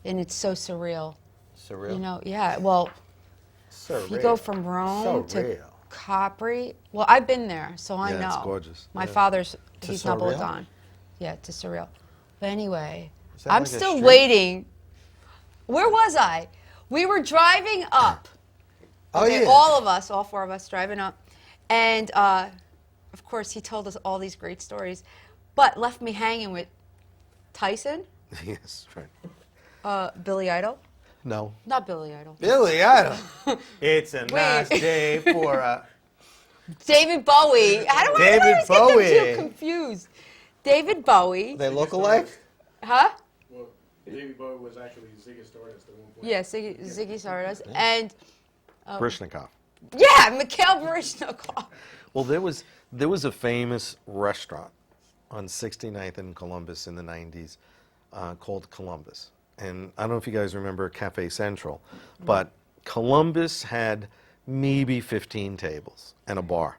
and it's so surreal.
Surreal.
You know, yeah. Well,
Surreal.
you go from Rome to
Surreal.
Capri. Well, I've been there, so I know.
Yeah, it's gorgeous.
My
Yeah.
father's,
To
he's
surreal?
Napolitan. Yeah, to surreal. But anyway,
Is that
I'm
like a
still
street?
waiting. Where was I? We were driving up.
Oh,
Okay,
yeah.
all of us, all four of us, driving up. And, of course, he told us all these great stories, but left me hanging with Tyson,
Yes, right.
Billy Idol.
No.
Not Billy Idol.
Billy Idol. It's a nice day for
David Bowie. How do I
David
always get them
Bowie.
too confused? David Bowie.
They look alike?
Huh?
Well, David Bowie was actually Ziggy Stardust at one point.
Yeah, Ziggy Stardust. And,
Baryshnikov.
yeah, Mikhail Baryshnikov.
Well, there was a famous restaurant on 69th and Columbus in the 90s called Columbus. And I don't know if you guys remember Cafe Central, but Columbus had maybe 15 tables and a bar.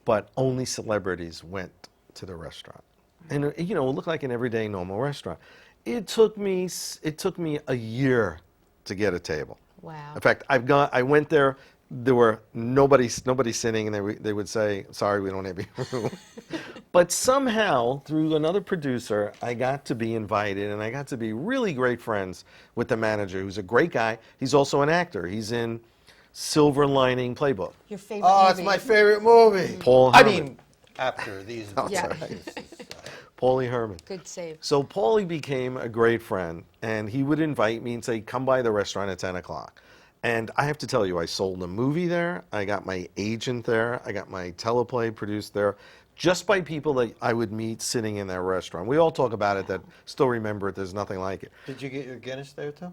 But only celebrities went to the restaurant. And it looked like an everyday normal restaurant. It took me a year to get a table.
Wow.
In fact, I went there. There were nobody sitting, and they would say, "Sorry, we don't have your room." But somehow, through another producer, I got to be invited, and I got to be really great friends with the manager, who's a great guy. He's also an actor. He's in Silver Lining Playbook.
Your favorite
Oh,
movie?
it's my favorite movie.
Paul
I
Herman.
mean, after these.
Yeah.
Paulie Herman.
Good save.
So Paulie became a great friend, and he would invite me and say, "Come by the restaurant at 10 o'clock." And I have to tell you, I sold a movie there. I got my agent there. I got my teleplay produced there, just by people that I would meet sitting in that restaurant. We all talk about it, that still remember it. There's nothing like it.
Did you get your Guinness there, too?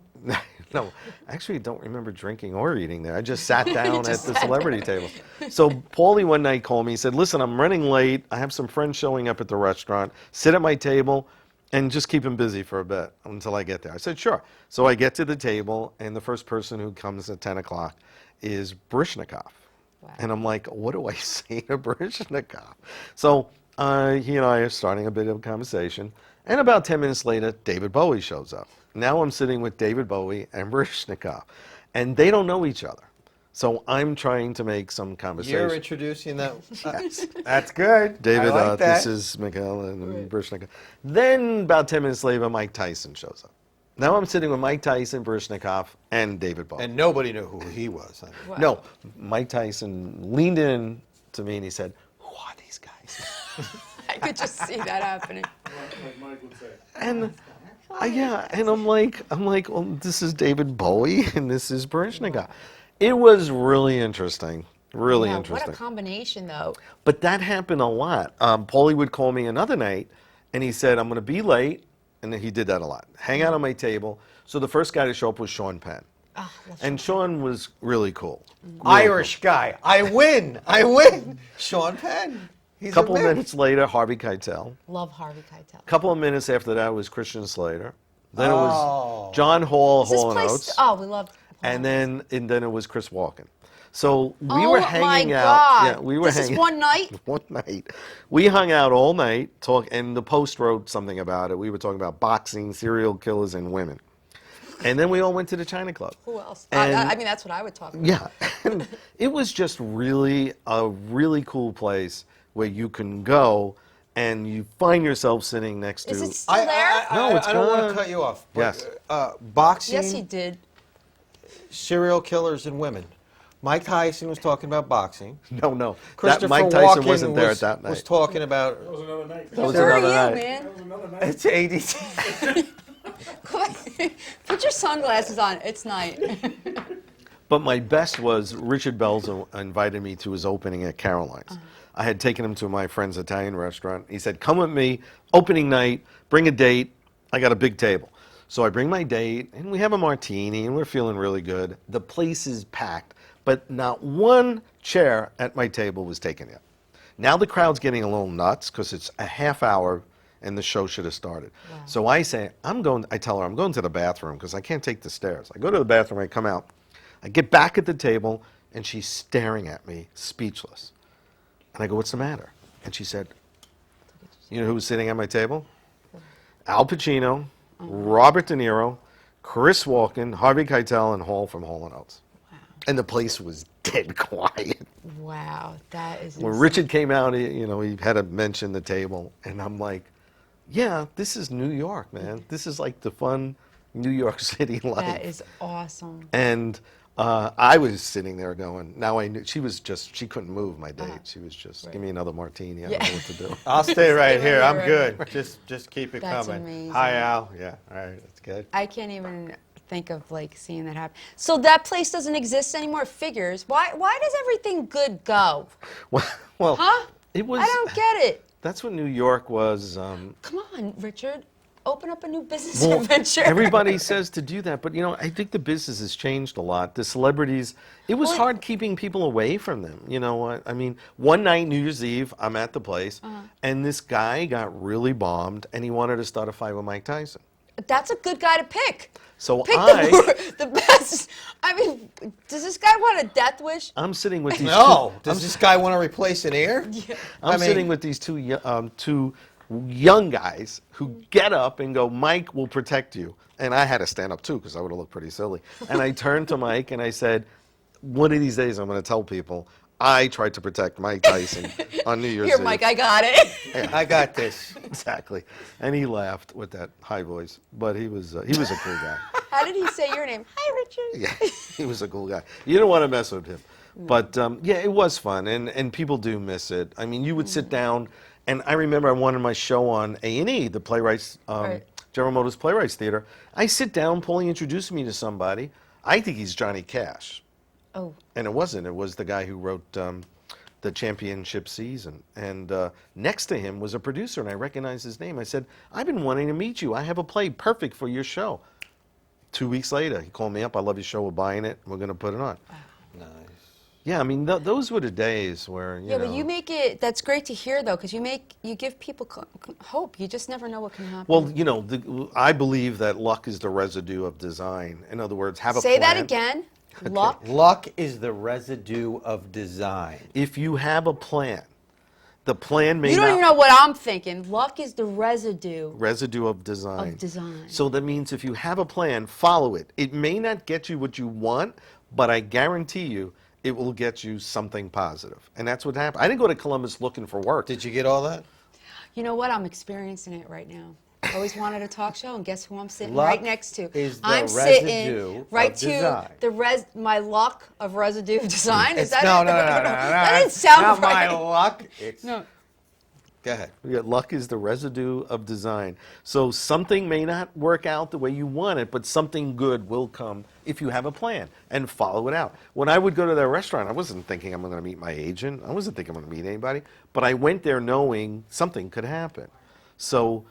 No, actually, I don't remember drinking or eating there. I just sat down at the celebrity table. So Paulie one night called me. He said, "Listen, I'm running late. I have some friends showing up at the restaurant. Sit at my table and just keep them busy for a bit until I get there." I said, "Sure." So I get to the table, and the first person who comes at 10 o'clock is Baryshnikov. Wow. And I'm like, what do I say to Baryshnikov? So he and I are starting a bit of a conversation. And about 10 minutes later, David Bowie shows up. Now I'm sitting with David Bowie and Baryshnikov. And they don't know each other. So I'm trying to make some conversation.
You're introducing them. That's good.
David,
I like that.
this is Mikhail and Baryshnikov. Then about 10 minutes later, Mike Tyson shows up. Now I'm sitting with Mike Tyson, Baryshnikov, and David Bowie.
And nobody knew who he was.
Wow.
No, Mike Tyson leaned in to me and he said, "Who are these guys?"
I could just see that happening.
Like Mike would say.
And and I'm like, well, this is David Bowie and this is Baryshnikov. It was really interesting, really
Wow,
interesting.
what a combination, though.
But that happened a lot. Paulie would call me another night, and he said, "I'm going to be late," and he did that a lot. Hang out on my table. So the first guy to show up was Sean Penn.
Oh,
And Sean was really cool. Really
Irish guy. I win. Sean Penn.
A couple of minutes later, Harvey Keitel.
Love Harvey Keitel.
A couple of minutes after that was Christian Slater. Then it was John Hall,
Is this
Hall and
place?
Oates.
Oh, we love.
And then it was Chris Walken. So we
Oh
were
my
hanging out.
God.
Yeah, we were
This
hanging
is one night?
One night. We hung out all night, and the Post wrote something about it. We were talking about boxing, serial killers, and women. And then we all went to the China Club.
Who else?
And-
I mean, that's what I would talk about.
Yeah. And it was just really a really cool place where you can go and you find yourself sitting next to.
Is it still there?
No, it's
I don't want
gone.
to cut you off. But,
Yes.
Boxing,
Yes, he did.
serial killers, and women. Mike Tyson was talking about boxing.
No. That
Christopher
Mike Tyson
Walken
wasn't there
was,
at that night.
was talking about.
That was another night.
That was
Who are
another
you,
night.
man?
That was another night.
It's ADT.
Put your sunglasses on. It's night.
But my best was Richard Belzer invited me to his opening at Caroline's. I had taken him to my friend's Italian restaurant. He said, "Come with me, opening night, bring a date. I got a big table." So I bring my date, and we have a martini, and we're feeling really good. The place is packed, but not one chair at my table was taken yet. Now the crowd's getting a little nuts because it's a half hour and the show should have started. Wow. So I say, I tell her I'm going to the bathroom because I can't take the stairs. I go to the bathroom, I come out, I get back at the table, and she's staring at me, speechless. And I go, "What's the matter?" And she said, "You know who was sitting at my table? Al Pacino, Robert De Niro, Chris Walken, Harvey Keitel, and Hall from Hall and Oates." Wow. And the place was dead quiet.
Wow, that is.
When
insane.
Richard came out, he had to mention the table, and I'm like, "Yeah, this is New York, man. This is like the fun New York City life."
That is awesome.
And I was sitting there going, now I knew, she couldn't move my date. She was just, "Give me another martini. I don't know what to do."
I'll stay right
Stay
here.
right
I'm
here.
good. Just keep it
That's
coming.
amazing.
Hi, Al. Yeah. All right. That's good.
I can't even think of seeing that happen. So that place doesn't exist anymore. It figures. Why does everything good go?
Well,
Huh?
it was.
I don't get it.
That's what New York was.
Come on, Richard. Open up a new business
Well,
adventure.
everybody says to do that, but I think the business has changed a lot. The celebrities, it was hard keeping people away from them. You know what? I mean, one night, New Year's Eve, I'm at the place, and this guy got really bombed, and he wanted to start a fight with Mike Tyson.
That's a good guy to pick.
So
Pick the best. I mean, does this guy want a death wish?
I'm sitting with these
No. Does this guy want to replace an ear?
Yeah.
I'm sitting with these two young guys who get up and go, Mike will protect you. And I had to stand up too because I would have looked pretty silly. And I turned to Mike and I said, one of these days I'm going to tell people I tried to protect Mike Tyson on New Year's
Here,
Eve.
Mike, I got it.
Yeah.
I got this.
Exactly. And he laughed with that high voice. But he was a cool guy.
How did he say your name? Hi, Richard.
Yeah, he was a cool guy. You don't want to mess with him. But yeah, it was fun, and people do miss it. I mean, you would sit down, and I remember I wanted my show on A&E, the Playwrights,
Right.
General Motors Playwrights Theater. I sit down, Paulie introduced me to somebody. I think he's Johnny Cash.
Oh.
And it wasn't. It was the guy who wrote the championship season. And next to him was a producer, and I recognized his name. I said, I've been wanting to meet you. I have a play perfect for your show. 2 weeks later, he called me up. I love your show. We're buying it. We're going to put it on.
Nice.
Yeah, I mean, those were the days where, you know.
But you make it, that's great to hear, though, because you give people hope. You just never know what can happen.
Well, you know, I believe that luck is the residue of design. In other words, have a
Say
plan.
that again.
Okay.
Luck.
Luck is the residue of design.
If you have a plan, the plan may
You don't
not...
even know what I'm thinking. Luck is the residue.
Residue of design.
Of design.
So that means if you have a plan, follow it. It may not get you what you want, but I guarantee you it will get you something positive. And that's what happened. I didn't go to Columbus looking for work.
Did you get all that?
You know what? I'm experiencing it right now. Always wanted a talk show, and guess who I'm sitting
Luck
right next to?
is the
I'm
residue
sitting right
of
to
design.
my luck of residue of design. Is that
no,
it?
no, no, no, no,
That didn't sound
not
right.
my luck. It's
No.
Go ahead.
Yeah, luck is the residue of design. So something may not work out the way you want it, but something good will come if you have a plan and follow it out. When I would go to that restaurant, I wasn't thinking I'm going to meet my agent. I wasn't thinking I'm going to meet anybody. But I went there knowing something could happen. So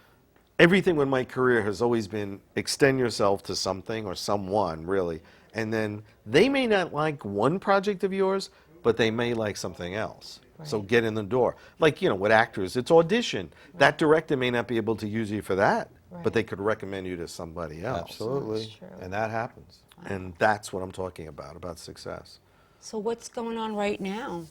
everything with my career has always been extend yourself to something or someone, really. And then they may not like one project of yours, but they may like something else. So get in the door. Like, you know, with actors, it's audition. Right. That director may not be able to use you for that, but they could recommend you to somebody else.
Absolutely. And that happens.
And that's what I'm talking about success.
So what's going on right now?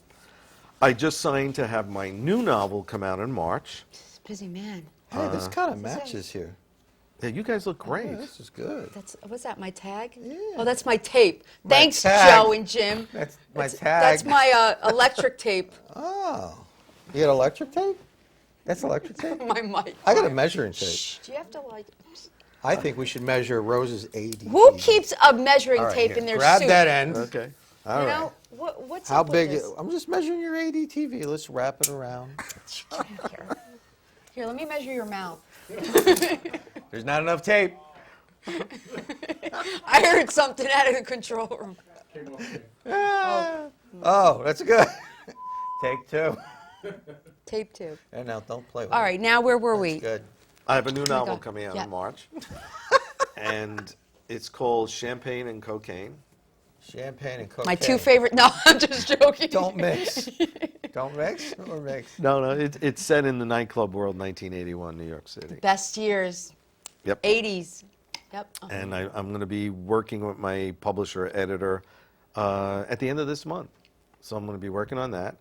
I just signed to have my new novel come out in March.
Busy man.
Hey, this kind of matches here.
Yeah, you guys look great.
Yeah, this is good.
That's what's that? My tag?
Yeah.
Oh, that's my tape.
My
Thanks,
tag.
Joe and Jim.
That's my tag.
That's my electric tape.
Oh. You got electric tape? That's electric tape?
My mic.
I got a measuring tape.
Shh, do you have to like?
I think we should measure Rose's AD.
Who keeps a measuring
All right,
tape
here.
in their
Grab
suit?
that end.
Okay.
All
You
right.
know what's
How
up with
big?
this?
I'm just measuring your ADTV. Let's wrap it around.
Here, let me measure your mouth.
There's not enough tape.
I heard something out of the control room.
Oh, that's good. Take two.
Tape 2.
And now don't play with
All
it.
right, now where were we?
Good.
I have a new novel
God.
coming out
Yeah.
in March. And it's called Champagne and Cocaine.
Champagne and cocaine.
My two favorite. No, I'm just joking.
Don't mix. Don't mix or mix.
No, it's set in the nightclub world, 1981, New York City.
Best years.
Yep.
80s. Yep.
And I'm going to be working with my publisher, editor, at the end of this month. So I'm going to be working on that.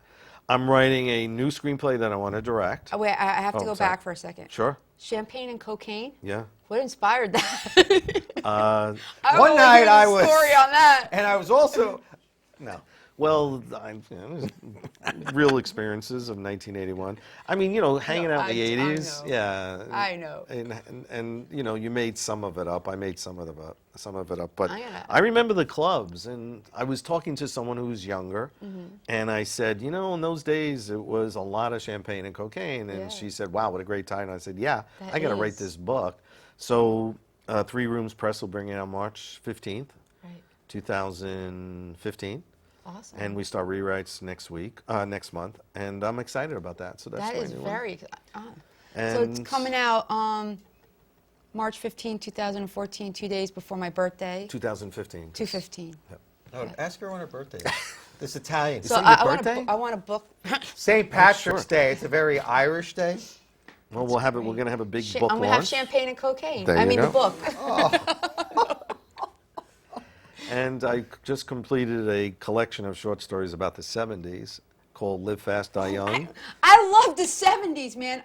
I'm writing a new screenplay that I want to direct.
Oh, wait, I have to go
sorry.
back for a second.
Sure.
Champagne and cocaine?
Yeah.
What inspired that?
Uh,
One night I
was.
was.
Story on that.
And I was also. No.
Well, real experiences of 1981. I mean, you know, hanging out in the 80s. Yeah.
I know.
And you know, you made some of it up. I made some of it up. But
I know.
I remember the clubs, and I was talking to someone who was younger, and I said, you know, in those days it was a lot of champagne and cocaine. And she said, wow, what a great time. And I said, yeah,
That
I got to write
is.
this book. So 3 Rooms Press will bring it out March 15th,
Right.
2015.
Awesome.
And we start rewrites next month, and I'm excited about that. So that's
That
my
is
new
very. So
And
it's coming out March 15, 2014, 2 days before my birthday.
2015.
2/15.
No, ask her when her birthday is. This Italian.
So
that your
I want
birthday?
to. I want to book.
St. Patrick's
sure.
Day. It's a very Irish day.
Well, we'll have it. We're going to have a big book
I'm
launch.
gonna have champagne and cocaine.
There
I
you
mean,
go.
the book.
And I just completed a collection of short stories about the 70s called Live Fast, Die Young.
I love the '70s, man.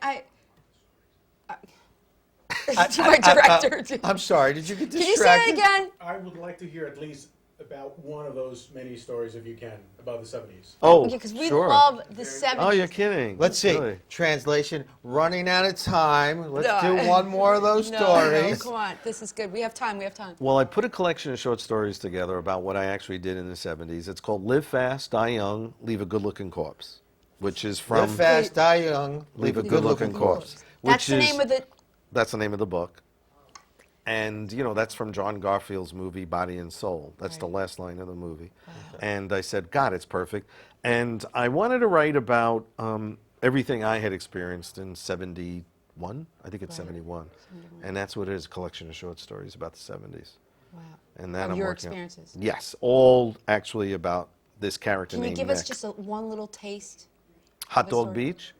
My director.
I'm sorry. Did you get
Can
distracted?
you say that again?
I would like to hear at least about one of those many stories, if you can, about the 70s.
Oh,
Because we
sure.
love the '70s.
Oh, you're kidding.
Let's see.
Really?
Translation. Running out of time. Let's
No.
do one more of those
No,
stories.
come on. This is good. We have time. We have time.
Well, I put a collection of short stories together about what I actually did in the 70s. It's called Live Fast, Die Young, Leave a Good-Looking Corpse, which is from
Live fast, die young,
Leave a Good-Looking Corpse.
That's the name of the.
That's the name of the book. And, you know, that's from John Garfield's movie Body and Soul. That's the last line of the movie. And I said, God, it's perfect. And I wanted to write about everything I had experienced in 71. I think it's 71. And that's what it is, a collection of short stories about the 70s.
Wow.
And that
Of
I'm
your
working on.
experiences.
Yes, all actually about this character
Can you
named
give
Nick.
us just one little taste?
Hot
of a
Dog
story?
Beach?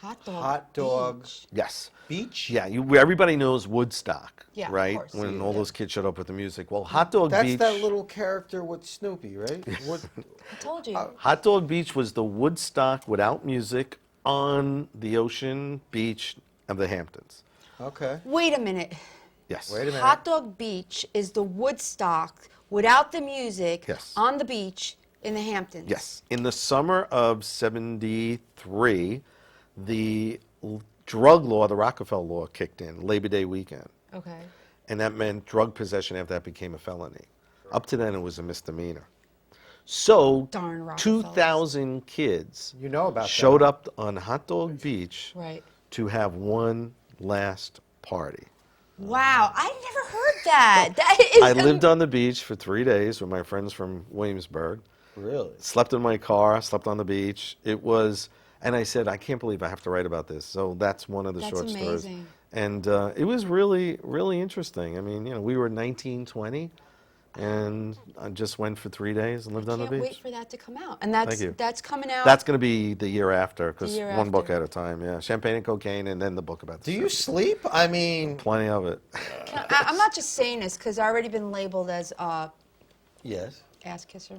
Hot dog.
Hot dog.
Beach.
Yes.
Beach?
Yeah, everybody knows Woodstock,
Yeah, of
right?
course.
When all those kids showed up with the music. Well, Hot Dog
That's
Beach.
that little character with Snoopy, right? What,
I told you.
Hot Dog Beach was the Woodstock without music on the ocean beach of the Hamptons.
okay.
Wait a minute.
Yes.
Wait a minute.
Hot Dog Beach is the Woodstock without the music
Yes.
on the beach in the Hamptons.
Yes. In the summer of 73, the drug law, the Rockefeller law, kicked in, Labor Day weekend.
Okay.
And that meant drug possession after that became a felony. Up to then, it was a misdemeanor. So,
Darn Rockefellers.
2,000 kids
You know about
showed
that.
up on Hot Dog Beach
Right.
to have one last party.
Wow, I never heard that. That is.
I lived on the beach for 3 days with my friends from Williamsburg.
Really?
Slept in my car, slept on the beach. It was, and I said, I can't believe I have to write about this. So that's one of the
That's
short stories.
amazing.
And it was really, really interesting. I mean, you know, we were 19, 20, and I just went for 3 days and lived on the
Can't
beach.
wait for that to come out, and that's
Thank you.
that's coming out.
That's going to be the year after, because
year
one book
after.
at a time, yeah. Champagne and Cocaine, and then the book about the
Do you
70s.
sleep? I mean,
Plenty of it.
I'm not just saying this because I've already been labeled as
yes.
ass kisser.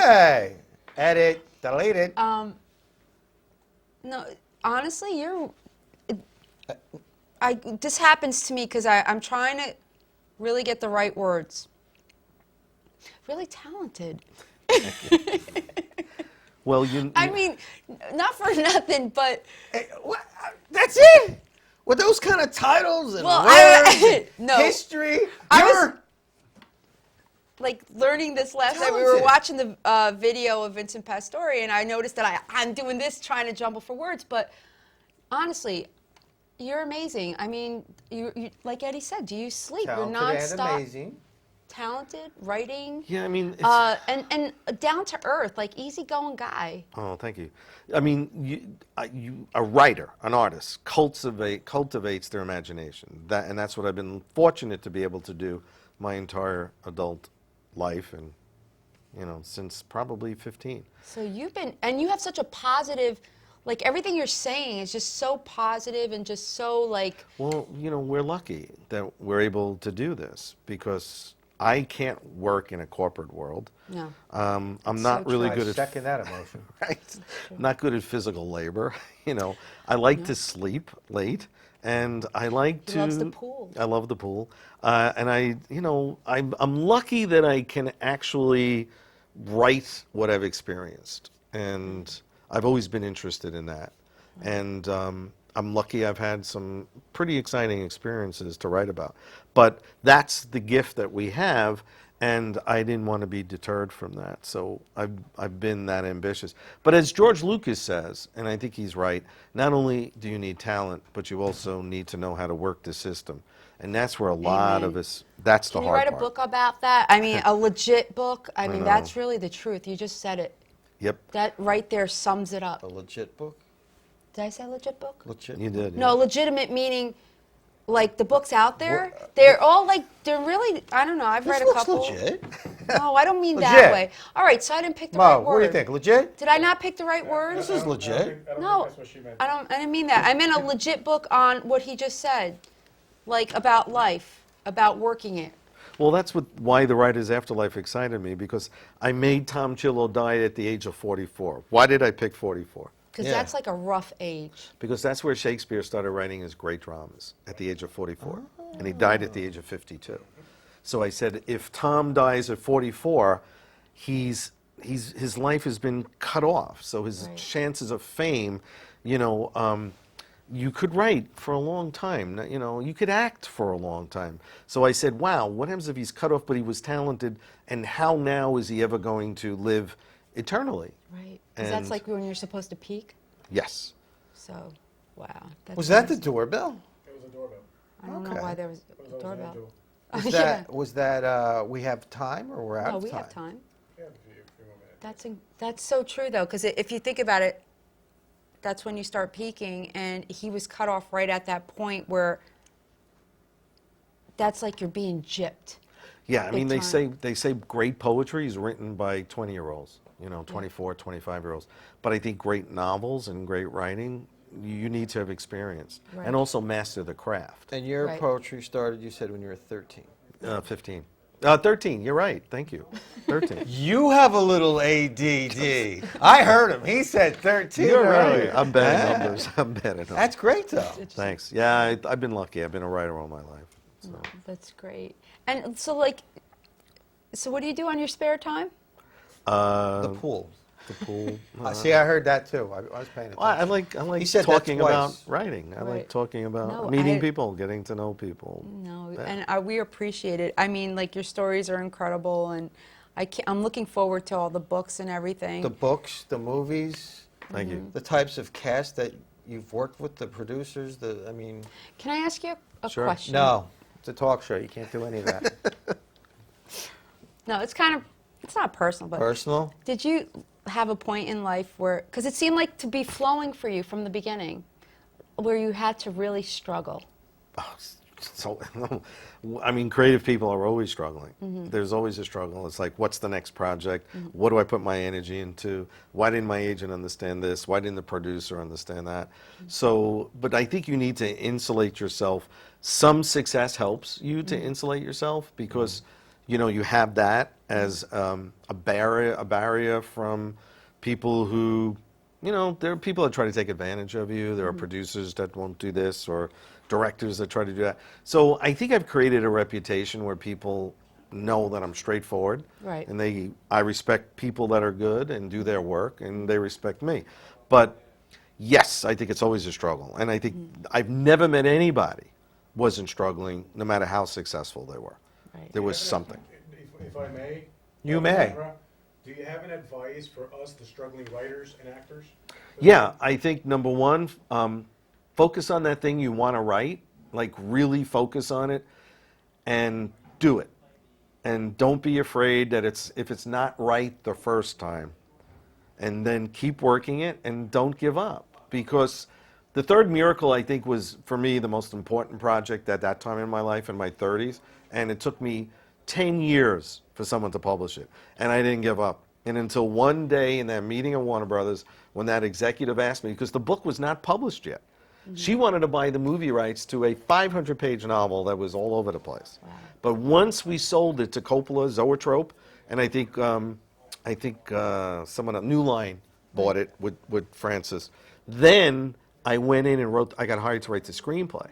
Hey, edit, delete it.
No, honestly, you're. This happens to me because I'm trying to really get the right words. Really talented.
Well, you.
I mean, not for nothing, but
Hey, what? That's it? With those kind of titles and
Well,
words, and
no.
history,
I was-
you're
like learning this last night. We were watching the video of Vincent Pastore, and I noticed that I'm doing this, trying to jumble for words. But honestly, you're amazing. I mean, you like Eddie said, do you sleep?
talented
You're
and
nonstop.
amazing.
Talented, writing.
Yeah, I mean, it's,
And down to earth, like easygoing guy.
oh, thank you. I mean, a writer, an artist, cultivates their imagination. And that's what I've been fortunate to be able to do my entire adult life, and you know, since probably 15.
So you've been, and you have such a positive, like everything you're saying is just so positive and just so like.
Well, you know, we're lucky that we're able to do this because I can't work in a corporate world.
No.
I'm not really
I
good at
second that emotion.
right? Not good at physical labor. You know, I like to sleep late, and I like
He
to.
loves the pool.
I love the pool, and I'm lucky that I can actually write what I've experienced, and I've always been interested in that, and I'm lucky I've had some pretty exciting experiences to write about. But that's the gift that we have. And I didn't want to be deterred from that, so I've been that ambitious. But as George Lucas says, and I think he's right, not only do you need talent, but you also need to know how to work the system. And that's where a lot of us, that's the
Can you
hard
write a
part.
book about that? I mean, a legit book. I mean,
know.
that's really the truth. You just said it.
Yep,
That right there sums it up.
A legit book?
Did I say legit book?
Legit.
you did.
No, legitimate meaning like the books out there, they're all like, they're really, I don't know, I've read a
looks
couple.
legit.
No, I don't mean that
Legit.
way. All right, so I didn't pick the
Mo,
right word.
what do you think? Legit?
Did I not pick the right word?
This is legit.
No, I didn't mean that. I meant a legit book on what he just said, like about life, about working it.
Well, that's why The Writer's Afterlife excited me, because I made Tom Chillo die at the age of 44. Why did I pick 44?
Because that's like a rough age.
Because that's where Shakespeare started writing his great dramas, at the age of 44. And he died at the age of 52. So I said, if Tom dies at 44, his life has been cut off. So his chances of fame, you know, you could write for a long time. You know, you could act for a long time. So I said, wow, what happens if he's cut off but he was talented, and how now is he ever going to live eternally?
Right. Because that's like when you're supposed to peak.
Yes.
So, wow. That's
Was that the doorbell?
It was a doorbell.
I don't know why there was a doorbell.
Was that we have time or we're out
No,
of
we
time?
have time.
Yeah, a few more minutes.
That's so true, though, because if you think about it, that's when you start peaking, and he was cut off right at that point where that's like you're being gypped.
Yeah, I mean,
Big
they say great poetry is written by 20-year-olds, you know, 24, 25-year-olds. But I think great novels and great writing, you need to have experience and also master the craft.
And your poetry started, you said, when you were 13.
15. 13, you're right. Thank you. 13.
You have a little ADD. I heard him. He said 13.
You're right.
earlier.
I'm bad at numbers. I'm bad at numbers.
That's great, though.
Thanks. Yeah, I've been lucky. I've been a writer all my life. So.
Oh, that's great. And so, like, so what do you do on your spare time?
The pool.
The pool.
See, I heard that too. I was paying attention.
Well, I like
He said that
talking about
twice.
writing. I like talking about
No,
meeting people, getting to know people.
No,
Yeah.
and we appreciate it. I mean, like, your stories are incredible, and I'm looking forward to all the books and everything.
The books, the movies.
Thank you.
The types of cast that you've worked with, the producers, I mean.
Can I ask you a
Sure.
question?
No, it's a talk show. You can't do any of that.
No, it's not personal, but.
Personal?
Did you have a point in life where, because it seemed like to be flowing for you from the beginning, where you had to really struggle?
Oh, so, I mean, creative people are always struggling. There's always a struggle. It's like, what's the next project? What do I put my energy into? Why didn't my agent understand this? Why didn't the producer understand that? So, but I think you need to insulate yourself. Some success helps you to insulate yourself because, you know, you have that as a barrier from people who, you know, there are people that try to take advantage of you. There are producers that won't do this, or directors that try to do that. So I think I've created a reputation where people know that I'm straightforward.
Right.
And I respect people that are good and do their work, and they respect me. But yes, I think it's always a struggle. And I think I've never met anybody wasn't struggling, no matter how successful they were.
Right.
There was something.
If I may.
You may.
Do you have an advice for us, the struggling writers and actors?
Yeah, I think number one, focus on that thing you want to write, like really focus on it and do it. And don't be afraid that if it's not right the first time, and then keep working it and don't give up. Because the third miracle, I think, was for me the most important project at that time in my life, in my 30s, and it took me 10 years for someone to publish it, and I didn't give up. And until one day in that meeting at Warner Brothers, when that executive asked me, because the book was not published yet, she wanted to buy the movie rights to a 500-page novel that was all over the place. Wow. But once we sold it to Coppola, Zoetrope, and I think someone at New Line bought it with Francis, then I went in and I got hired to write the screenplay.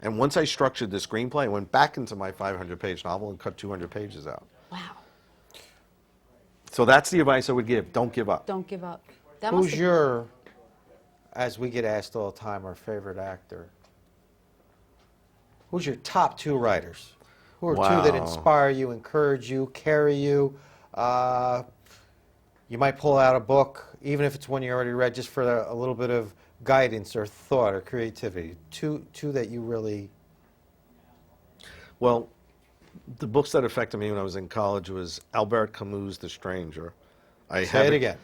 And once I structured the screenplay, I went back into my 500-page novel and cut 200 pages out.
Wow.
So that's the advice I would give. Don't give up.
Don't give up.
Who's your, as we get asked all the time, our favorite actor? Who's your top two writers? Who are two that inspire you, encourage you, carry you? You might pull out a book, even if it's one you already read, just for a little bit of guidance or thought or creativity. Two that you really...
Well, the books that affected me when I was in college was Albert Camus' The Stranger.
Say it again.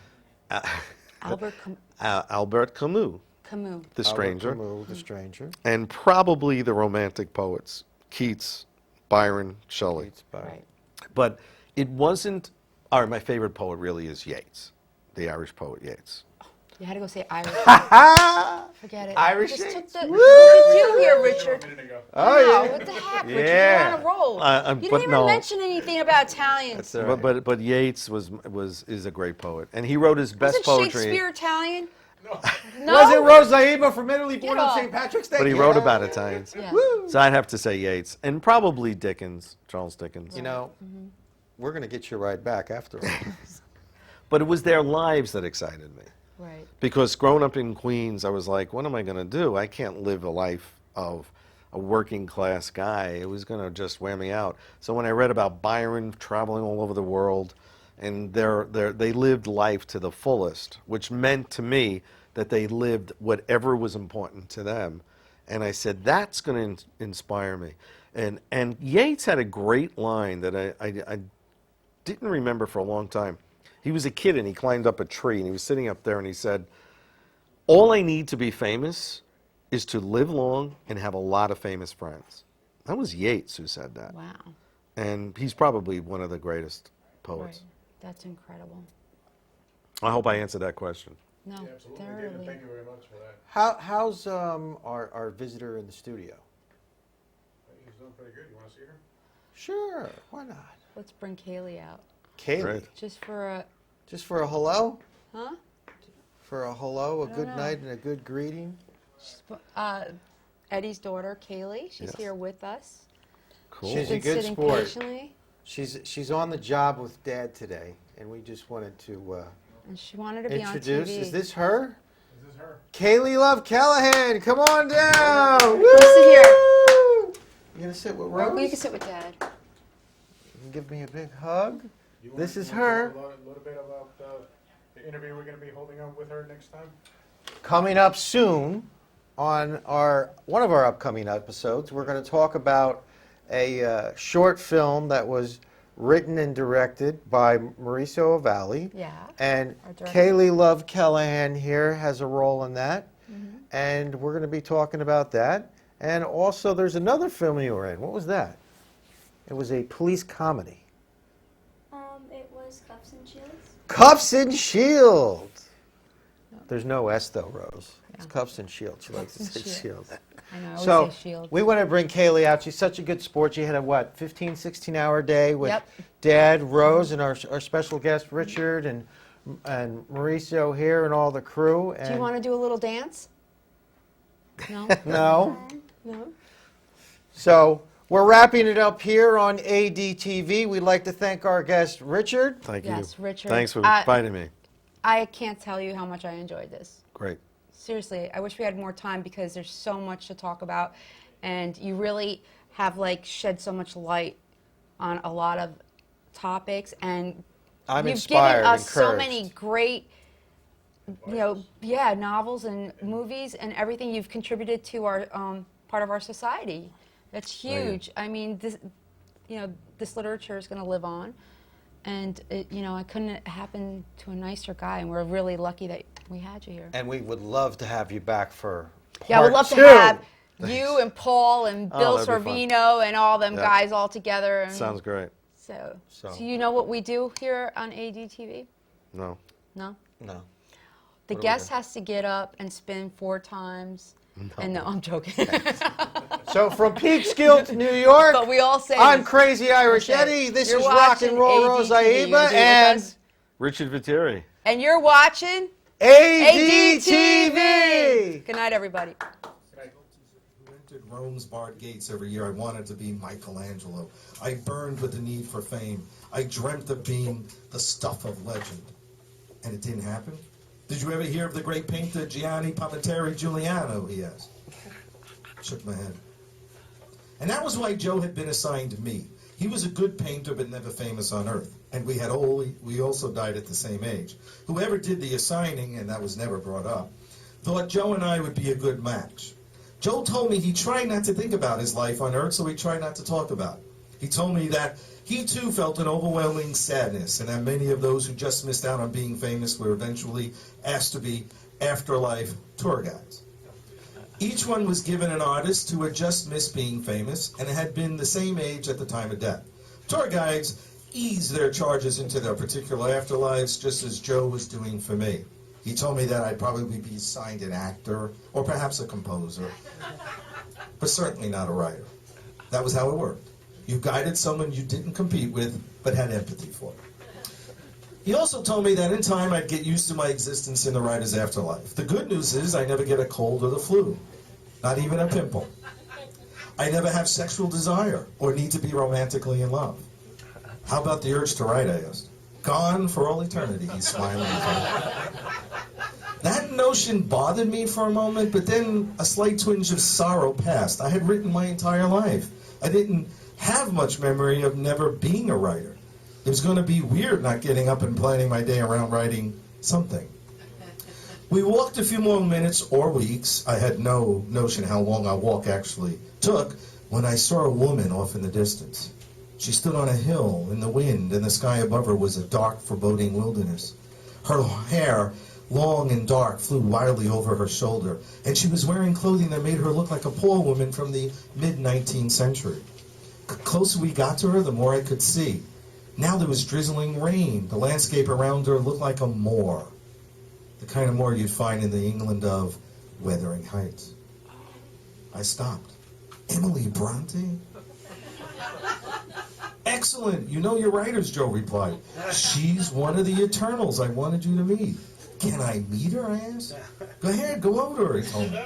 Albert
Albert Camus.
Camus.
The Stranger.
Camus, The Stranger.
And probably the Romantic poets, Keats, Byron, Shelley.
Keats, Byron.
Right.
But it wasn't. All right, my favorite poet really is Yeats, the Irish poet Yeats.
You had to go say Irish. Forget it.
Irish
Just
Yeats.
took the. What did you do here, Richard?
Oh,
No,
yeah.
what the heck, Richard?
Yeah.
You're on a roll. you
but
didn't even
no.
mention anything about Italians.
That's all right.
But Yeats is a great poet, and he wrote his best
Wasn't
poetry.
Shakespeare Italian? No.
Wasn't Rosaima from Italy born
Get
on
off.
St. Patrick's Day?
But he wrote about Italians.
Yeah.
So I'd have to say Yeats, and probably Dickens, Charles Dickens.
You know, we're going to get you right back after all.
But it was their lives that excited me.
Right.
Because growing up in Queens, I was like, what am I going to do? I can't live a life of a working class guy. It was going to just wear me out. So when I read about Byron traveling all over the world, and they lived life to the fullest, which meant to me that they lived whatever was important to them. And I said, that's going to inspire me. And Yeats had a great line that I didn't remember for a long time. He was a kid and he climbed up a tree and he was sitting up there and he said, all I need to be famous is to live long and have a lot of famous friends. That was Yeats who said that.
Wow.
And he's probably one of the greatest poets.
Right. That's incredible.
I hope I answered that question.
No,
Yeah, absolutely.
thoroughly.
David, thank you very much for that.
How's our visitor in the studio?
He's doing pretty good. You want to see her?
Sure, why not?
Let's bring Kaylee out.
Kaylee,
Great.
Just for a,
just for a hello?
huh?
For a hello, a
don't
good
know.
night, and a good greeting?
Eddie's daughter, Kaylee. She's
Yes.
here with us.
Cool.
She's a
Been
good
sitting
sport.
patiently,
She's on the job with Dad today, and we just wanted to
and she wanted to be
introduce.
on TV.
Is this her?
This is her.
Kaylee Love Callahan, come on down.
Come sit here.
Woo! You gonna sit with Rose?
You can sit with Dad.
Give me a big hug.
You
This
want-
is
you want to
her.
talk a little bit about the interview we're going to be holding up with her next time.
Coming up soon on one of our upcoming episodes, we're going to talk about a short film that was written and directed by Mauricio Ovalle.
Yeah.
And
Our director.
Kaylee Love Callahan here has a role in that. And we're going to be talking about that. And also, there's another film you were in. What was that? It was a police comedy.
It was Cuffs and Shields.
Cuffs and Shields. There's no S though, Rose. It's Cuffs and Shields. She likes to
Cuffs
say
and
Shields.
Shields. I know, I always
So
say Shields.
we want to bring Kaylee out. She's such a good sport. She had a, 15, 16-hour day with
Yep.
Dad, Rose, and our special guest, Richard, and Mauricio here, and all the crew. And
Do you want to do a little dance? No?
No.
No?
So we're wrapping it up here on ADTV. We'd like to thank our guest, Richard.
Thank you.
Yes, Richard.
Thanks for
I-
inviting me.
I can't tell you how much I enjoyed this.
Great.
Seriously, I wish we had more time because there's so much to talk about, and you really have shed so much light on a lot of topics, and
I'm
you've
inspired,
given us so
encouraged.
many great, novels and movies and everything. You've contributed to our part of our society. That's huge. I mean, this literature is going to live on. And, it couldn't happen to a nicer guy, and we're really lucky that we had you here.
And we would love to have you back for part
Yeah, I would love to
2.
have you and Paul and Bill
that'd be fun.
Sorvino and all them
Yeah.
guys all together. And
Sounds great.
so
So-
you know what we do here on ADTV?
No.
No?
No.
The
What do we
guest
do?
has to get up and spin 4 times. And no, I'm joking.
So from Peekskill to New York,
But we all say
I'm
this.
Crazy Irish
Okay.
Eddie. This
You're
is Rock
watching
and Roll
ADTV.
Rosa
You
Iba
gonna do it with
and
us?
Richard Vetere.
And you're watching
ADTV.
Good night, everybody.
Who entered Rome's barred gates every year. I wanted to be Michelangelo. I burned with the need for fame. I dreamt of being the stuff of legend. And it didn't happen? Did you ever hear of the great painter Gianni Papetere Giuliano, he asked. Shook my head. And that was why Joe had been assigned me. He was a good painter, but never famous on earth. And we also died at the same age. Whoever did the assigning, and that was never brought up, thought Joe and I would be a good match. Joe told me he tried not to think about his life on earth, so he tried not to talk about it. He told me that he too felt an overwhelming sadness, and that many of those who just missed out on being famous were eventually asked to be afterlife tour guides. Each one was given an artist who had just missed being famous and had been the same age at the time of death. Tour guides eased their charges into their particular afterlives, just as Joe was doing for me. He told me that I'd probably be assigned an actor or perhaps a composer, but certainly not a writer. That was how it worked. You guided someone you didn't compete with, but had empathy for. He also told me that in time I'd get used to my existence in the writer's afterlife. The good news is I never get a cold or the flu, not even a pimple. I never have sexual desire or need to be romantically in love. How about the urge to write, I asked. Gone for all eternity, he's smiling. That notion bothered me for a moment, but then a slight twinge of sorrow passed. I had written my entire life. I didn't have much memory of never being a writer. It was going to be weird not getting up and planning my day around writing something. We walked a few more minutes or weeks. I had no notion how long our walk actually took when I saw a woman off in the distance. She stood on a hill in the wind, and the sky above her was a dark, foreboding wilderness. Her hair, long and dark, flew wildly over her shoulder, and she was wearing clothing that made her look like a poor woman from the mid-19th century. The closer we got to her, the more I could see. Now there was drizzling rain. The landscape around her looked like a moor, the kind of moor you'd find in the England of Wuthering Heights. I stopped. Emily Bronte? Excellent. You know your writers, Joe replied. She's one of the Eternals I wanted you to meet. Can I meet her, I asked. Go ahead, go over to her, he told me.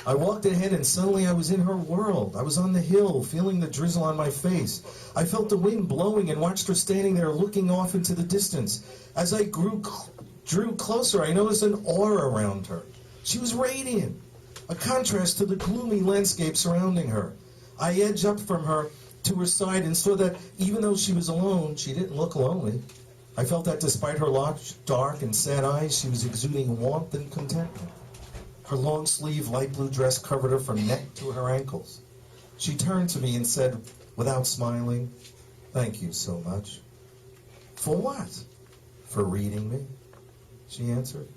I walked ahead and suddenly I was in her world. I was on the hill, feeling the drizzle on my face. I felt the wind blowing and watched her standing there looking off into the distance. As I drew closer, I noticed an aura around her. She was radiant, a contrast to the gloomy landscape surrounding her. I edged up from her to her side and saw that even though she was alone, she didn't look lonely. I felt that despite her large, dark, and sad eyes, she was exuding warmth and contentment. Her long-sleeve light blue dress covered her from neck to her ankles. She turned to me and said, without smiling, "Thank you so much." "For what?" "For reading me," she answered.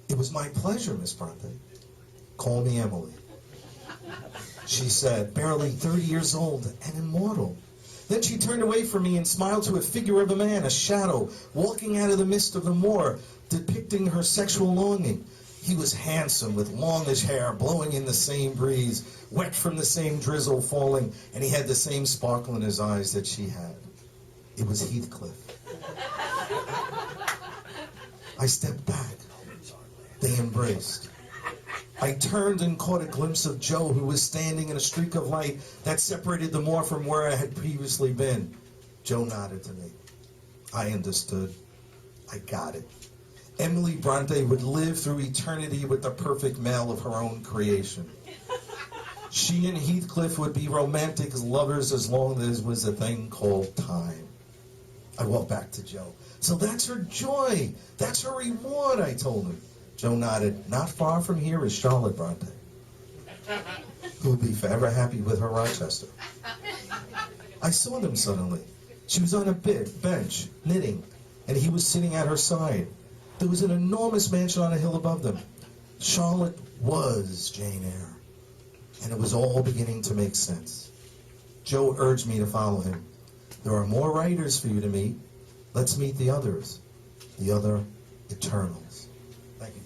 "It was my pleasure, Miss Bronte." "Call me Emily," she said, barely 30 years old and immortal. Then she turned away from me and smiled to a figure of a man, a shadow, walking out of the mist of the moor, depicting her sexual longing. He was handsome, with longish hair blowing in the same breeze, wet from the same drizzle falling, and he had the same sparkle in his eyes that she had. It was Heathcliff. I stepped back. They embraced. I turned and caught a glimpse of Joe, who was standing in a streak of light that separated the moor from where I had previously been. Joe nodded to me. I understood. I got it. Emily Bronte would live through eternity with the perfect male of her own creation. She and Heathcliff would be romantic lovers as long as there was a thing called time. I walked back to Joe. "So that's her joy. That's her reward," I told him. Joe nodded. "Not far from here is Charlotte Bronte, who would be forever happy with her Rochester." I saw them suddenly. She was on a bench, knitting, and he was sitting at her side. There was an enormous mansion on a hill above them. Charlotte was Jane Eyre, and it was all beginning to make sense. Joe urged me to follow him. "There are more writers for you to meet. Let's meet the others, the other Eternals." Thank you.